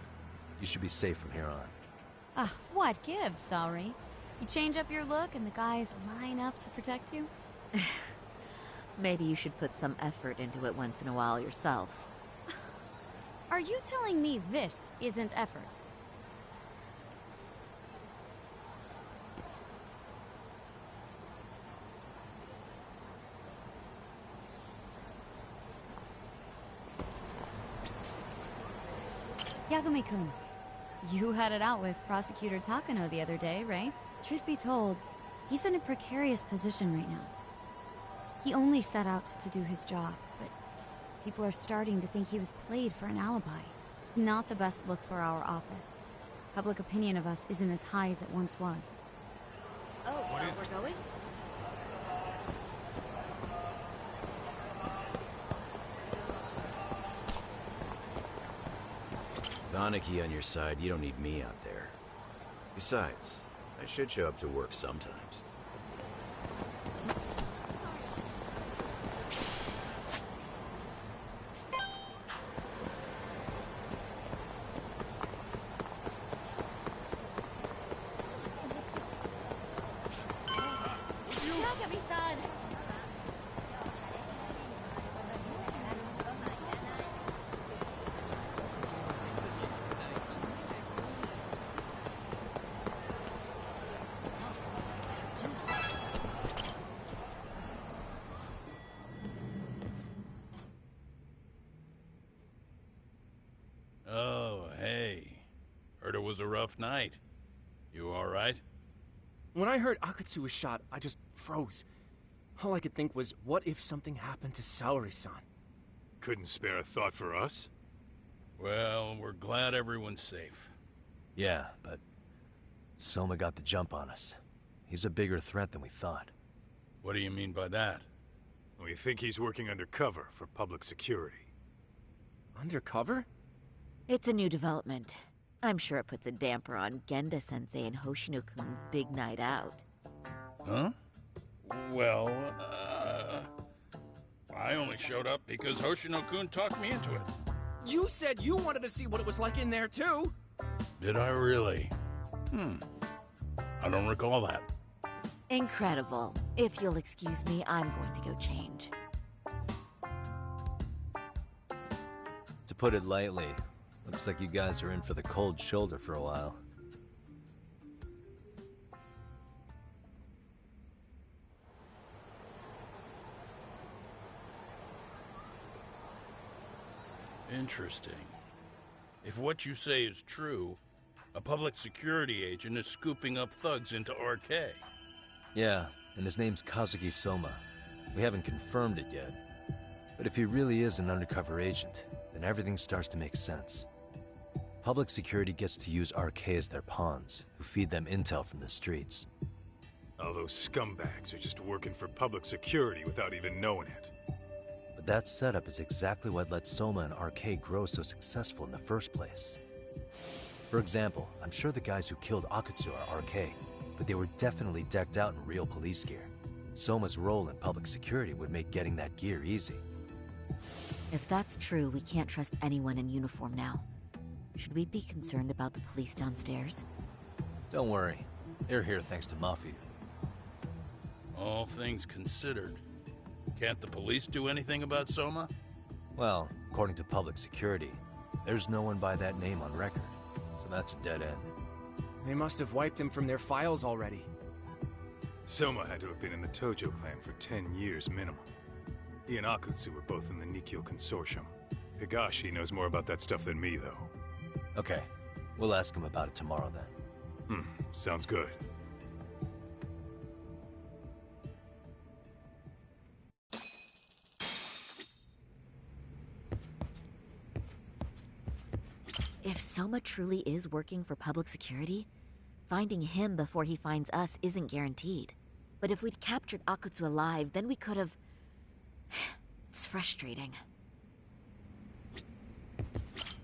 You should be safe from here on. What gives, Saori? You change up your look and the guys line up to protect you? Maybe you should put some effort into it once in a while yourself. Are you telling me this isn't effort? Yagami-kun, you had it out with Prosecutor Takano the other day, right? Truth be told, he's in a precarious position right now. He only set out to do his job, but people are starting to think he was played for an alibi. It's not the best look for our office. Public opinion of us isn't as high as it once was. Oh, we're going? With Aniki on your side, you don't need me out there. Besides, I should show up to work sometimes. Oh, hey. Heard it was a rough night. You all right? When I heard Akutsu was shot, I just froze. All I could think was, what if something happened to Saori-san? Couldn't spare a thought for us? Well, we're glad everyone's safe. Yeah, but SOMA got the jump on us. He's a bigger threat than we thought. What do you mean by that? We think he's working undercover for public security. Undercover? It's a new development. I'm sure it puts a damper on Genda-sensei and Hoshino-kun's big night out. Huh? Well, I only showed up because Hoshino-kun talked me into it. You said you wanted to see what it was like in there, too. Did I really? I don't recall that. Incredible. If you'll excuse me, I'm going to go change. To put it lightly, looks like you guys are in for the cold shoulder for a while. Interesting. If what you say is true, a public security agent is scooping up thugs into RK. Yeah, and his name's Kazuki Soma. We haven't confirmed it yet. But if he really is an undercover agent, then everything starts to make sense. Public security gets to use RK as their pawns, who feed them intel from the streets. All those scumbags are just working for public security without even knowing it. But that setup is exactly what let Soma and RK grow so successful in the first place. For example, I'm sure the guys who killed Akutsu are RK, but they were definitely decked out in real police gear. Soma's role in public security would make getting that gear easy. If that's true, we can't trust anyone in uniform now. Should we be concerned about the police downstairs? Don't worry. They're here thanks to Mafia. All things considered, can't the police do anything about Soma? Well, according to public security, there's no one by that name on record, so that's a dead end. They must have wiped him from their files already. Soma had to have been in the Tojo clan for 10 years minimum. He and Akutsu were both in the Nikkyo consortium. Higashi knows more about that stuff than me, though. Okay, we'll ask him about it tomorrow then. Sounds good. If Soma truly is working for public security, finding him before he finds us isn't guaranteed. But if we'd captured Akutsu alive, then we could have... It's frustrating.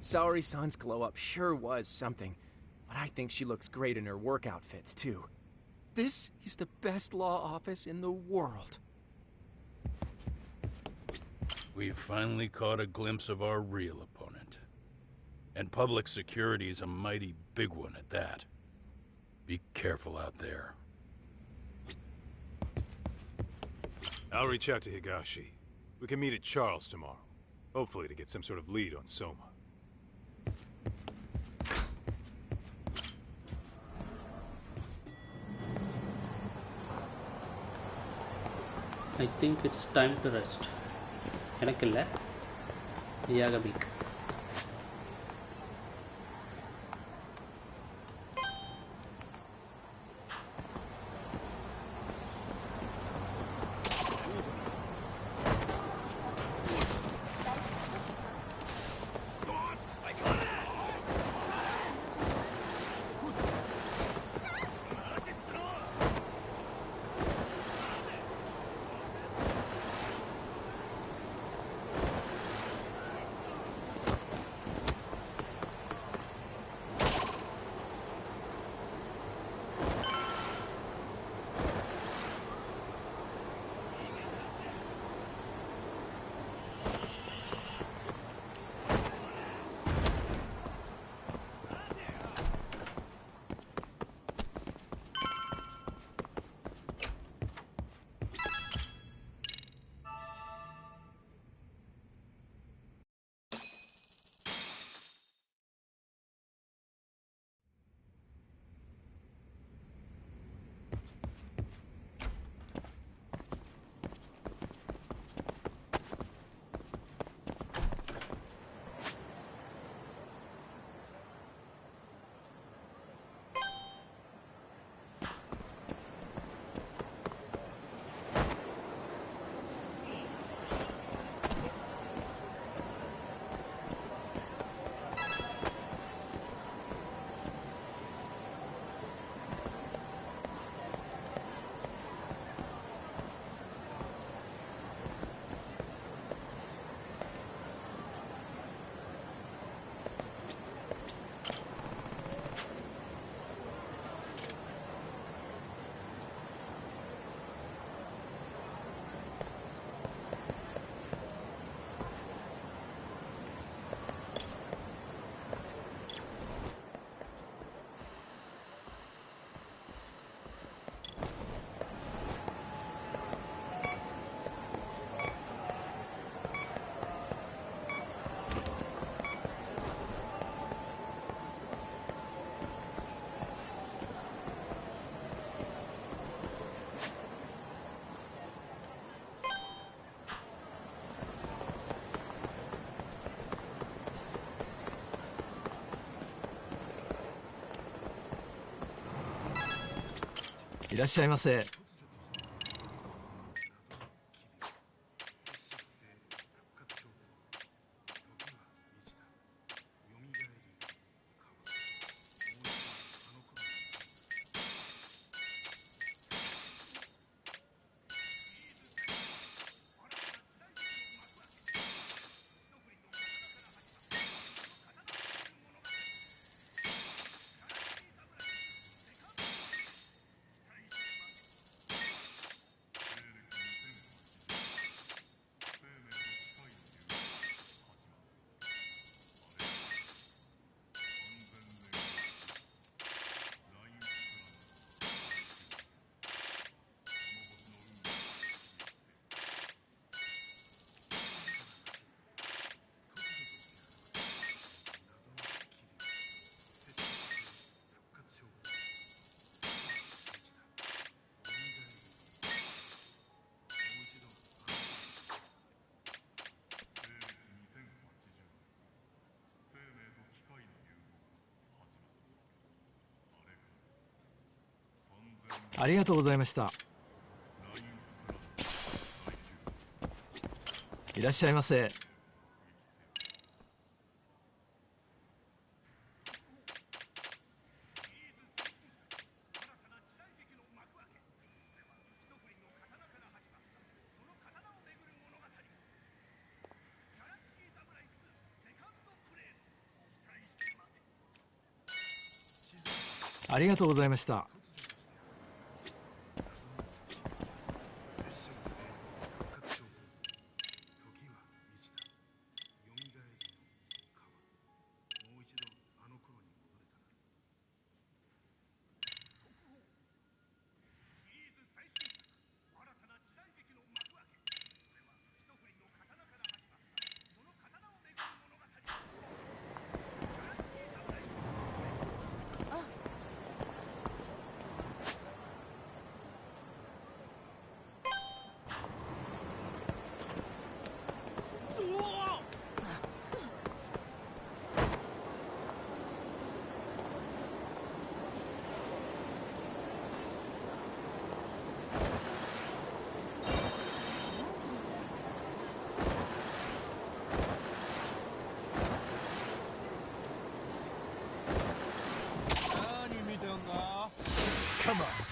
Saori-san's glow-up sure was something, but I think she looks great in her work outfits, too. This is the best law office in the world. We've finally caught a glimpse of our real opponent. And public security is a mighty big one at that. Be careful out there. I'll reach out to Higashi. We can meet at Charles tomorrow. Hopefully to get some sort of lead on Soma. I think it's time to rest. எனக்கில்ல யாகபிக் らっしゃいませ。ありがとうございました。いらっしゃいませ。ありがとうございました。Come on.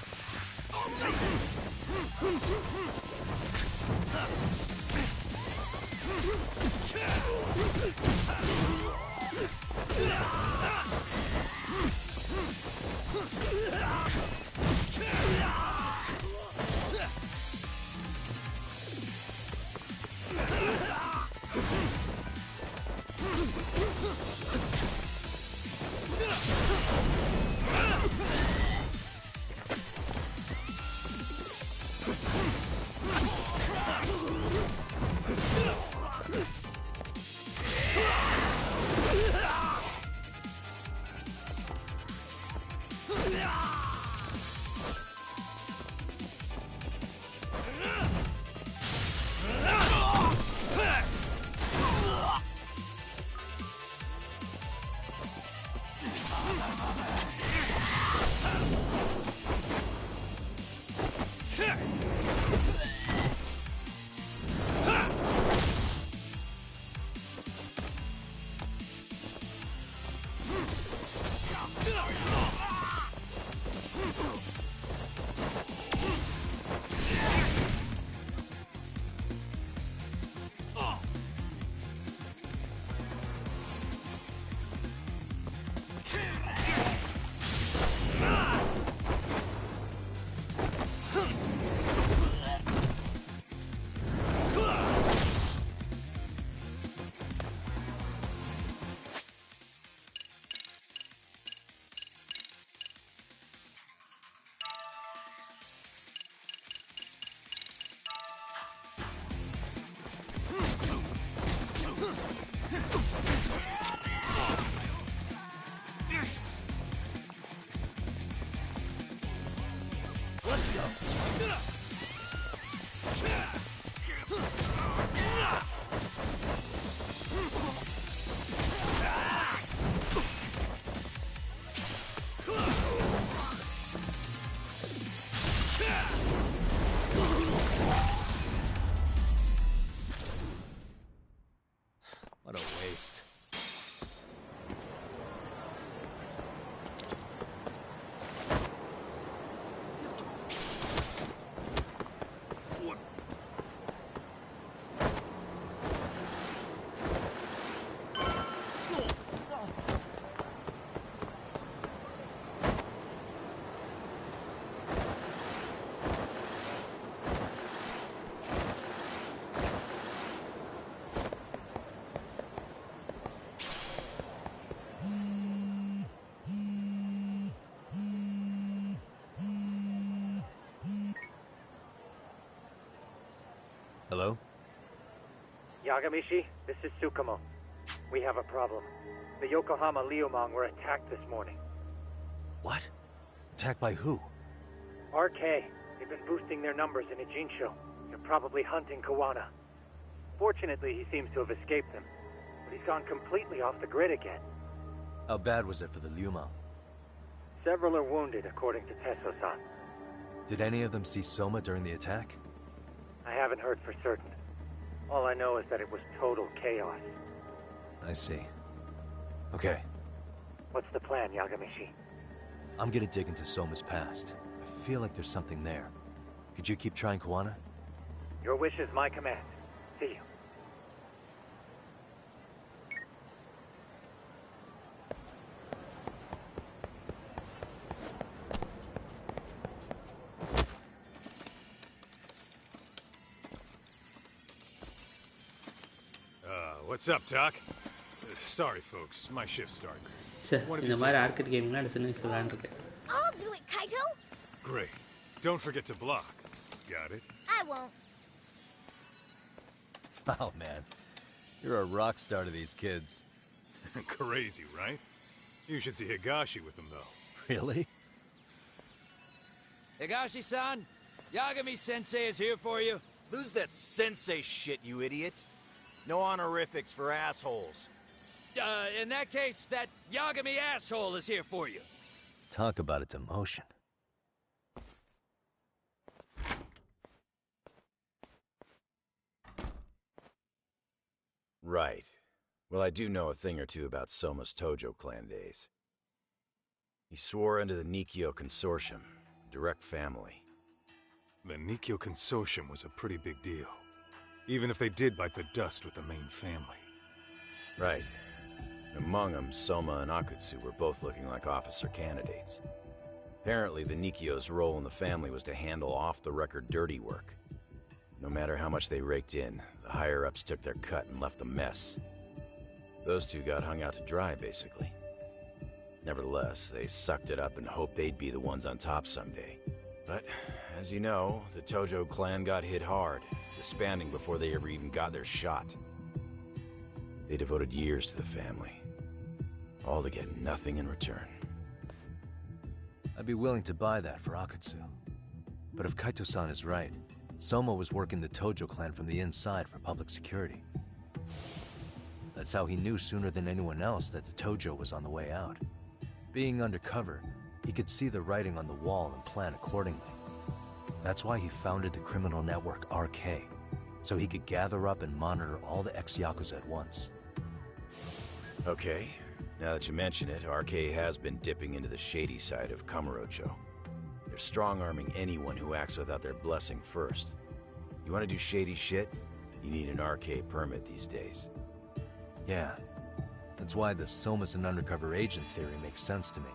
Hello? Yagamishi, this is Tsukumo. We have a problem. The Yokohama Liumang were attacked this morning. What? Attacked by who? RK. They've been boosting their numbers in Ijincho. They're probably hunting Kawana. Fortunately, he seems to have escaped them, but he's gone completely off the grid again. How bad was it for the Liumang? Several are wounded, according to Tesso-san. Did any of them see Soma during the attack? I haven't heard for certain. All I know is that it was total chaos. I see. Okay. What's the plan, Yagamishi? I'm gonna dig into Soma's past. I feel like there's something there. Could you keep trying Kawana? Your wish is my command. See you. What's up, Doc? Sorry, folks. My shift started. இந்த மாதிரி arcade கேமிங்லாம் சின்ன வயசுல விளையாண்டுருக்கேன். I'll do it, Kaito. Great. Don't forget to block. Got it? I won't. Oh, man. You're a rock star to these kids. Crazy, right? You should see Higashi with them, though. Really? Higashi-san, Yagami-sensei is here for you. Lose that sensei shit, you idiot. No honorifics for assholes. In that case, that Yagami asshole is here for you. Talk about its emotion. Right. Well, I do know a thing or two about Soma's Tojo clan days. He swore under the Nikkyo Consortium, direct family. The Nikkyo Consortium was a pretty big deal. Even if they did bite the dust with the main family. Right. Among them, Soma and Akutsu were both looking like officer candidates. Apparently, the Nikkyo's role in the family was to handle off-the-record dirty work. No matter how much they raked in, the higher-ups took their cut and left a mess. Those two got hung out to dry, basically. Nevertheless, they sucked it up and hoped they'd be the ones on top someday. But, as you know, the Tojo clan got hit hard, disbanding before they ever even got their shot. They devoted years to the family, all to get nothing in return. I'd be willing to buy that for Akutsu. But if Kaito-san is right, Soma was working the Tojo clan from the inside for public security. That's how he knew sooner than anyone else that the Tojo was on the way out. Being undercover, he could see the writing on the wall and plan accordingly. That's why he founded the criminal network RK, so he could gather up and monitor all the ex-Yakuza at once. Okay, now that you mention it, RK has been dipping into the shady side of Kamurocho. They're strong-arming anyone who acts without their blessing first. You want to do shady shit? You need an RK permit these days. Yeah, that's why the Soma's an undercover agent theory makes sense to me.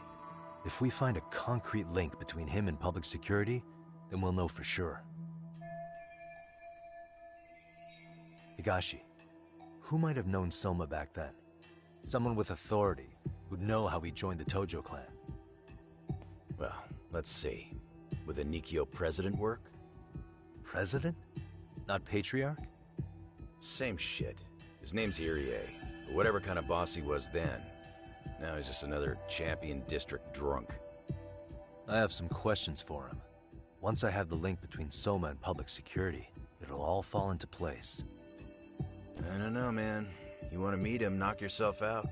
If we find a concrete link between him and public security, then we'll know for sure. Higashi, who might have known Soma back then? Someone with authority, who'd know how he joined the Tojo clan. Well, let's see. Would the Nikkyo president work? President? Not patriarch? Same shit. His name's Irie, but whatever kind of boss he was then, now he's just another champion district drunk. I have some questions for him. Once I have the link between Soma and public security, it'll all fall into place. I don't know, man. You want to meet him, knock yourself out.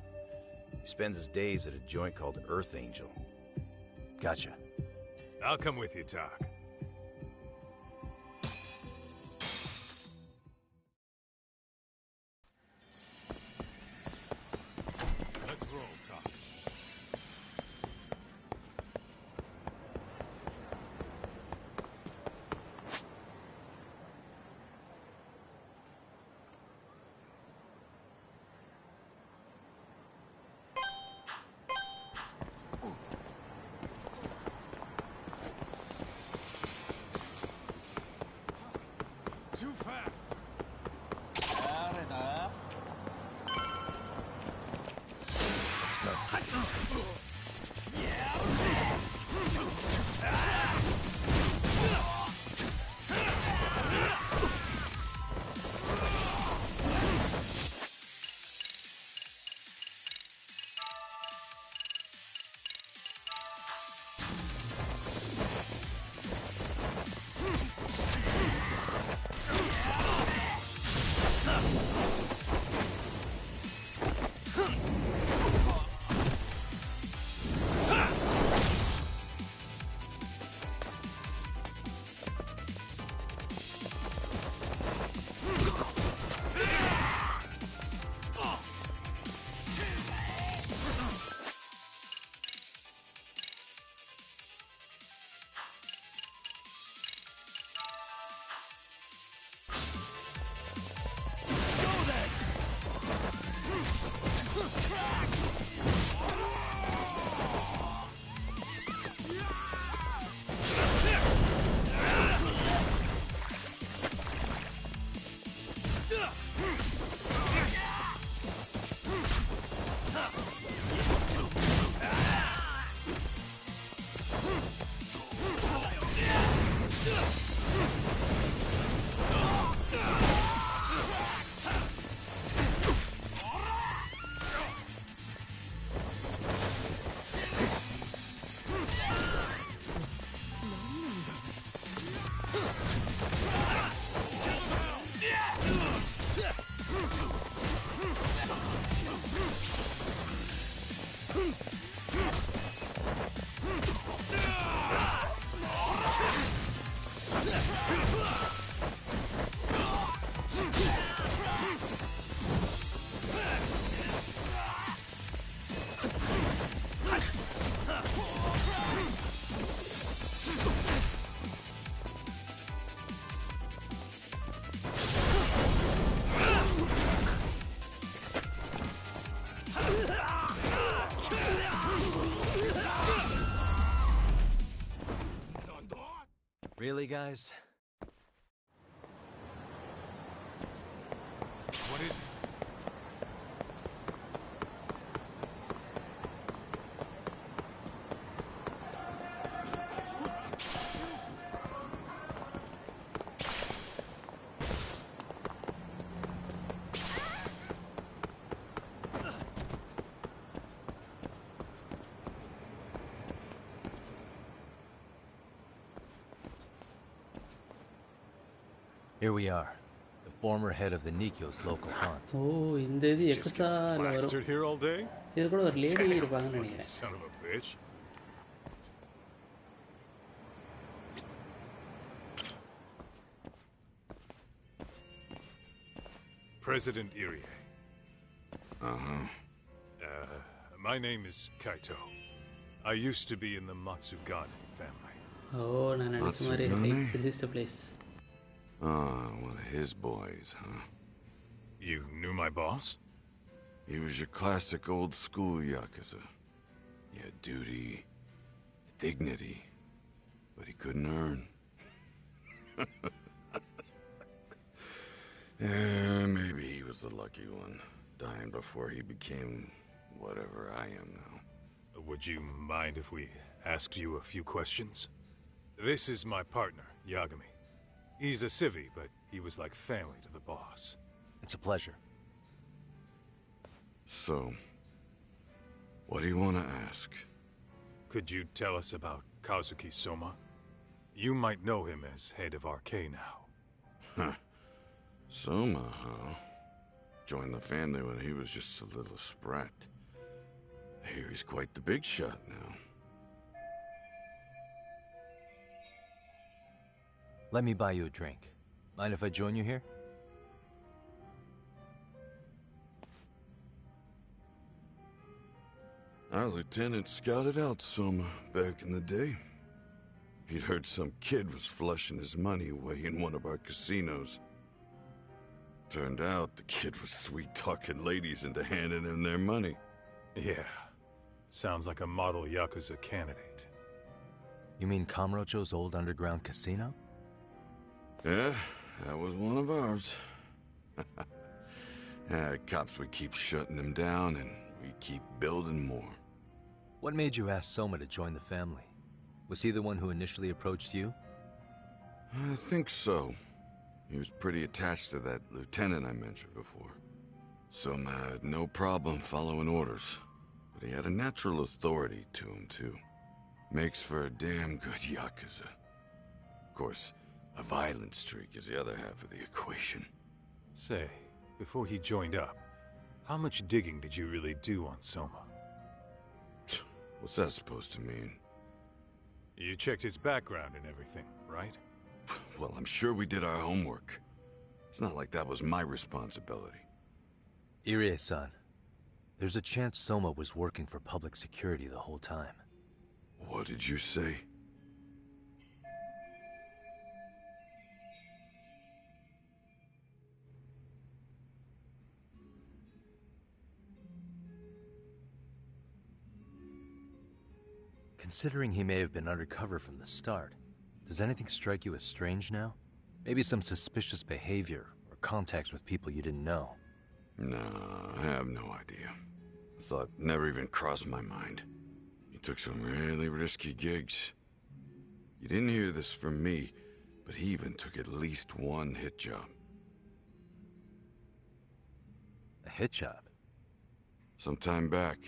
He spends his days at a joint called Earth Angel. Gotcha. I'll come with you, Doc. Let's roll, Doc. Really, guys? What is it? Here we are, the former head of the Nikyo's local haunt. Oh, இந்த இது Yakuza-ல வரும். Plastered here all day? இது கூட ஒரு lady இருப்பாங்கன்னு Fucking நினைக்கிறேன். son of a bitch. President Irie. Uh-huh. My name is Kaito. I used to be in the Matsugane family. Oh, நான் நினைச்ச மாதிரி இருக்கு. This is the place. One of his boys, huh? You knew my boss? He was your classic old school Yakuza. He had duty, dignity, but he couldn't earn. Yeah, maybe he was the lucky one, dying before he became whatever I am now. Would you mind if we asked you a few questions? This is my partner, Yagami. He's a civvy, but he was like family to the boss. It's a pleasure. So, what do you want to ask? Could you tell us about Kazuki Soma? You might know him as head of RK now. Huh. Soma, huh? Joined the family when he was just a little sprat. I hear he's quite the big shot now. Let me buy you a drink. Mind if I join you here? Our lieutenant scouted out Soma back in the day. He'd heard some kid was flushing his money away in one of our casinos. Turned out the kid was sweet-talking ladies into handing him their money. Yeah. Sounds like a model Yakuza candidate. You mean Kamurocho's old underground casino? Yeah, that was one of ours. Cops would keep shutting him down, and we keep building more. What made you ask Soma to join the family? Was he the one who initially approached you? I think so. He was pretty attached to that lieutenant I mentioned before. Soma had no problem following orders, but he had a natural authority to him, too. Makes for a damn good Yakuza. Of course, a violent streak is the other half of the equation. Say, before he joined up, how much digging did you really do on Soma? What's that supposed to mean? You checked his background and everything, right? Well, I'm sure we did our homework. It's not like that was my responsibility. Irie-san, there's a chance Soma was working for public security the whole time. What did you say? Considering he may have been undercover from the start, does anything strike you as strange now? Maybe some suspicious behavior or contacts with people you didn't know? No, I have no idea. The thought never even crossed my mind. He took some really risky gigs. You didn't hear this from me, but he even took at least one hit job. A hit job? Some time back,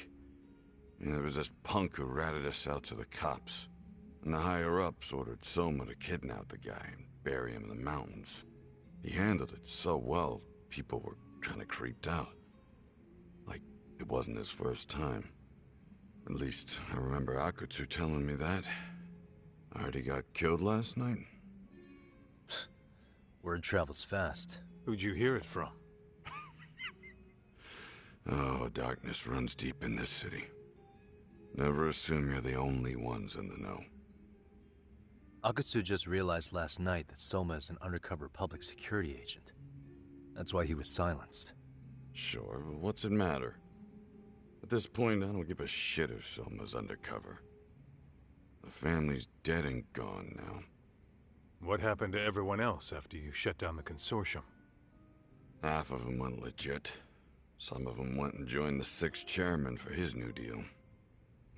there was this punk who ratted us out to the cops. And the higher-ups ordered Soma to kidnap the guy and bury him in the mountains. He handled it so well, people were kind of creeped out. Like, it wasn't his first time. At least, I remember Akutsu telling me that. I heard he got killed last night. Word travels fast. Who'd you hear it from? Oh, darkness runs deep in this city. Never assume you're the only ones in the know. Akutsu just realized last night that Soma is an undercover public security agent. That's why he was silenced. Sure, but what's it matter? At this point, I don't give a shit if Soma's undercover. The family's dead and gone now. What happened to everyone else after you shut down the consortium? Half of them went legit. Some of them went and joined the 6th chairman for his new deal.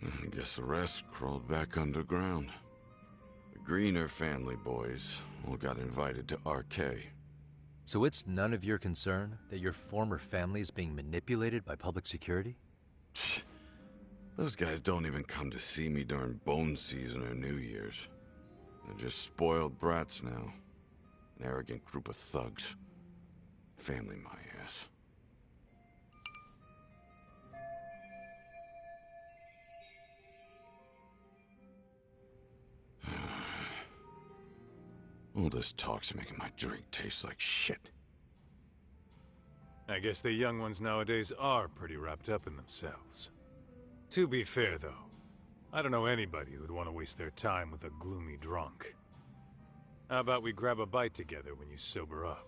I guess the rest crawled back underground. The Greener family boys all got invited to RK. So it's none of your concern that your former family is being manipulated by public security? Those guys don't even come to see me during bone season or New Year's. They're just spoiled brats now. An arrogant group of thugs. Family my ass. All this talk's making my drink taste like shit. I guess the young ones nowadays are pretty wrapped up in themselves. To be fair, though, I don't know anybody who'd want to waste their time with a gloomy drunk. How about we grab a bite together when you sober up?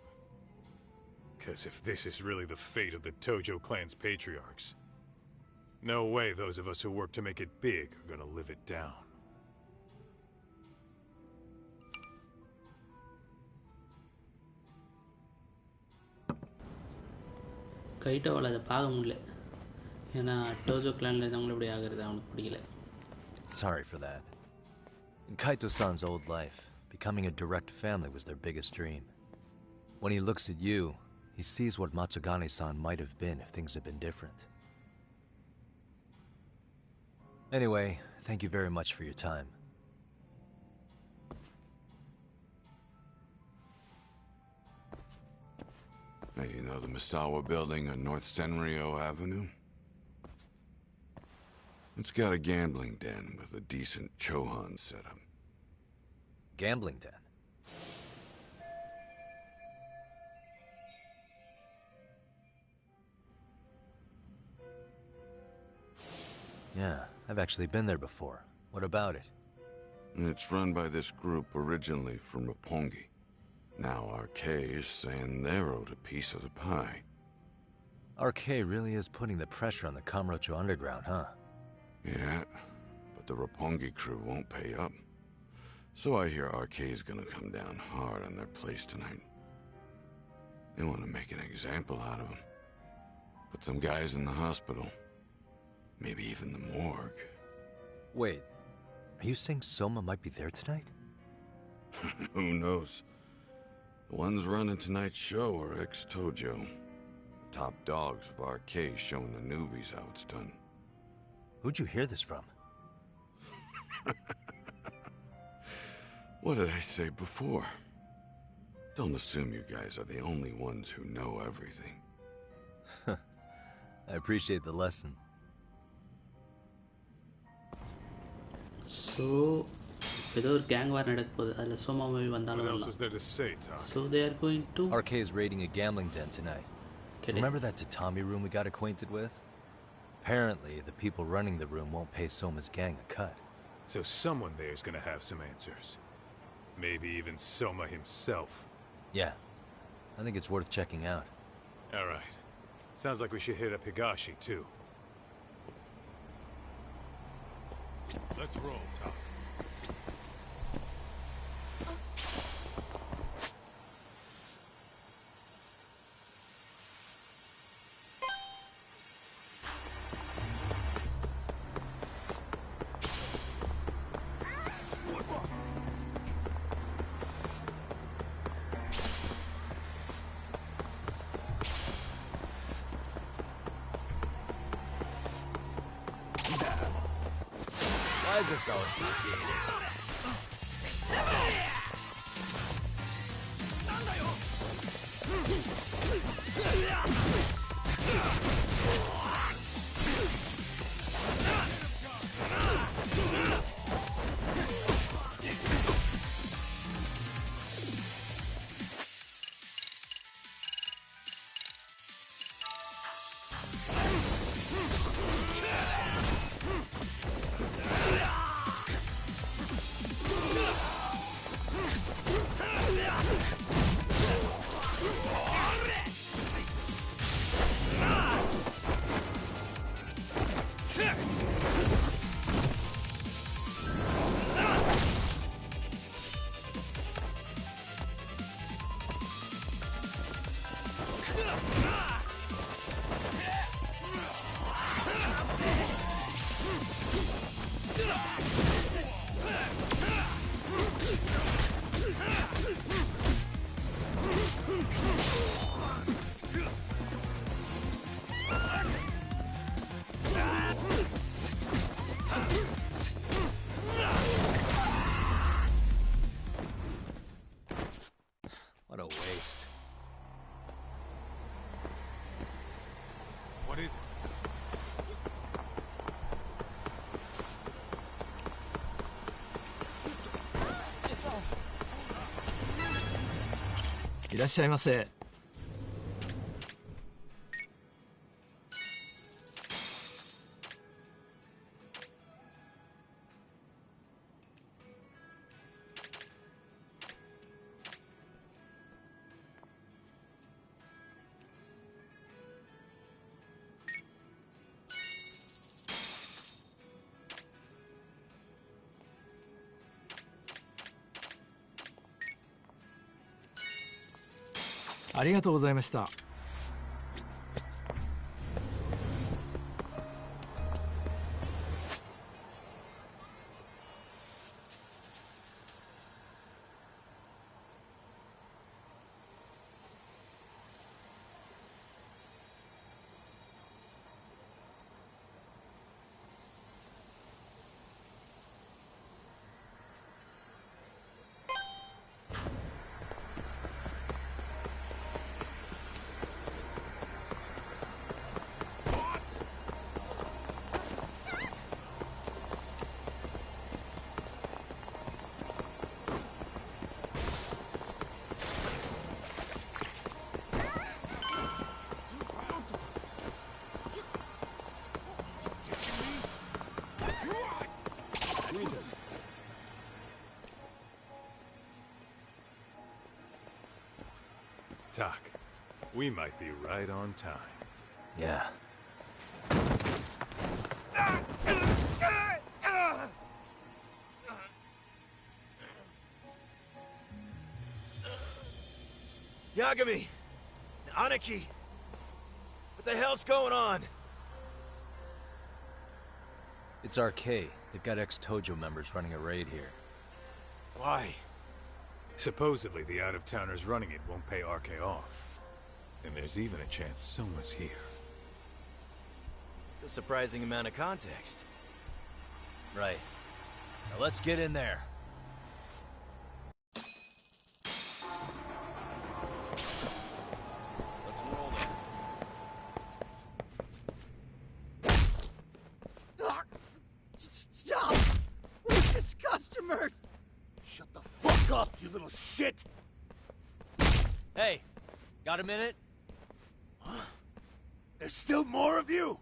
'Cause if this is really the fate of the Tojo clan's patriarchs, no way those of us who work to make it big are gonna live it down. கைட்டோவில் அதை பார்க்க முடியல ஏன்னா Tojo கிளானில் இருந்தவங்களும் இப்படி ஆகிறது அவனுக்கு பிடிக்கல. Sorry for that. In Kaito-san's old life, becoming a direct family was their biggest dream. When he looks at you, he sees what Matsugane-san might have been if things had been different. Anyway, thank you very much for your time. Hey, you know the Misawa building on North Senryo Avenue? It's got a gambling den with a decent chohan setup. Gambling den? Yeah, I've actually been there before. What about it? It's run by this group originally from Roppongi. Now RK is saying they're owed a piece of the pie. RK really is putting the pressure on the Kamurocho underground, huh? Yeah, but the Roppongi crew won't pay up. So I hear RK is gonna come down hard on their place tonight. They want to make an example out of them. Put some guys in the hospital. Maybe even the morgue. Wait, are you saying Soma might be there tonight? Who knows? The ones running tonight's show are ex-Tojo. Top dogs of RK showing the newbies how it's done. Who'd you hear this from? What did I say before? Don't assume you guys are the only ones who know everything. I appreciate the lesson. So, ஏதோ ஒரு gang வார் நடக்க போகுது அதில் சோமா movie வந்தாலும் so they are going to RK is raiding a gambling den tonight. Remember that tatami room we got acquainted with? Apparently, the people running the room won't pay Soma's gang a cut. So someone there is gonna have some answers. Maybe even Soma himself. Yeah, I think it's worth checking out. Alright. Sounds like we should hit up Higashi, too. Let's roll, Tom. Why is this so associated? いらっしゃいませ。ありがとうございました。Doc, we might be right on time. Yeah. Yagami! Aniki! What the hell's going on? It's RK. They've got ex-Tojo members running a raid here. Why? Supposedly, the out-of-towners running it won't pay RK off. And there's even a chance SOMA's here. It's a surprising amount of context. Right. Now let's get in there. Let's roll it. Stop! We're just customers! Shut the fuck up, you little shit! Hey, got a minute? Huh? There's still more of you?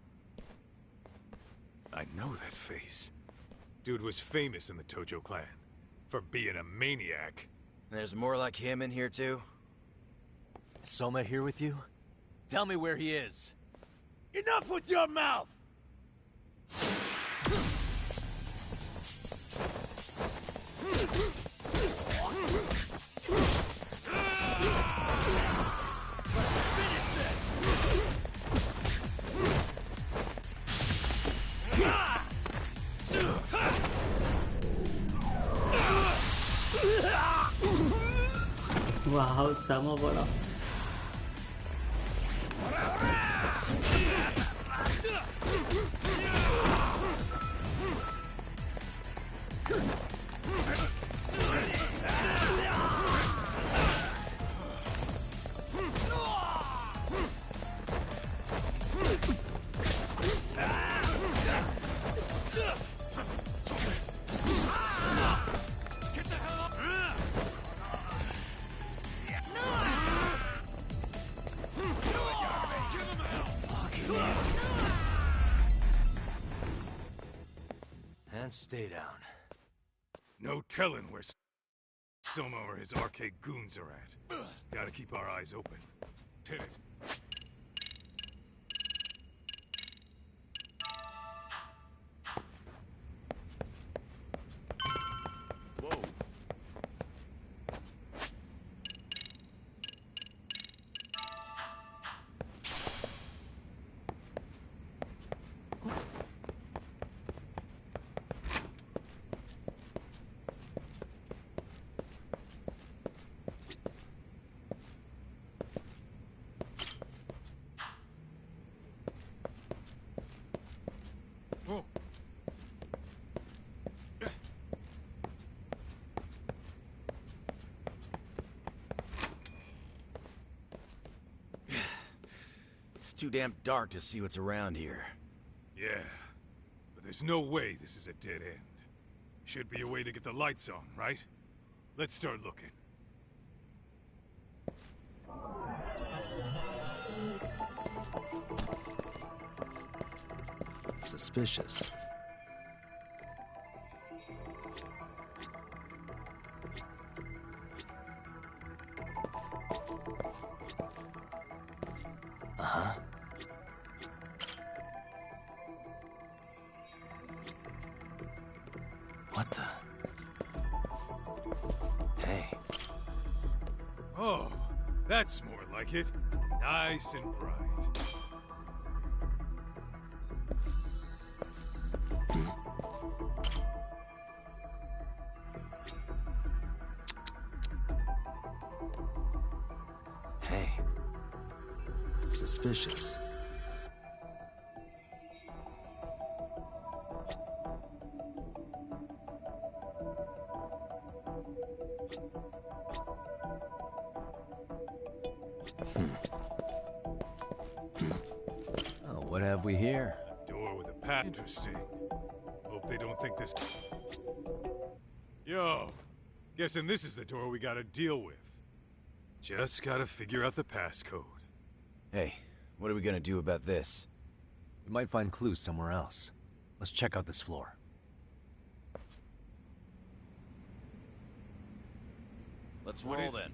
I know that face. Dude was famous in the Tojo clan for being a maniac. There's more like him in here too? Is SOMA here with you? Tell me where he is. Enough with your mouth! Wow, sama bada. And stay down. No telling where SOMA or his RK goons are at. Gotta keep our eyes open. Hit it. Whoa. It's too damn dark to see what's around here. Yeah, but there's no way this is a dead end. Should be a way to get the lights on, right? Let's start looking. Suspicious. Uh-huh. What the? Hey. Oh, that's more like it. Nice and bright. Hey. Suspicious. Oh, what have we here? A door with a path. Interesting. Hope they don't think this. Yo, guessing this is the door we gotta deal with. Just gotta figure out the passcode. Hey, what are we gonna do about this? We might find clues somewhere else. Let's check out this floor. Let's What roll is it? then.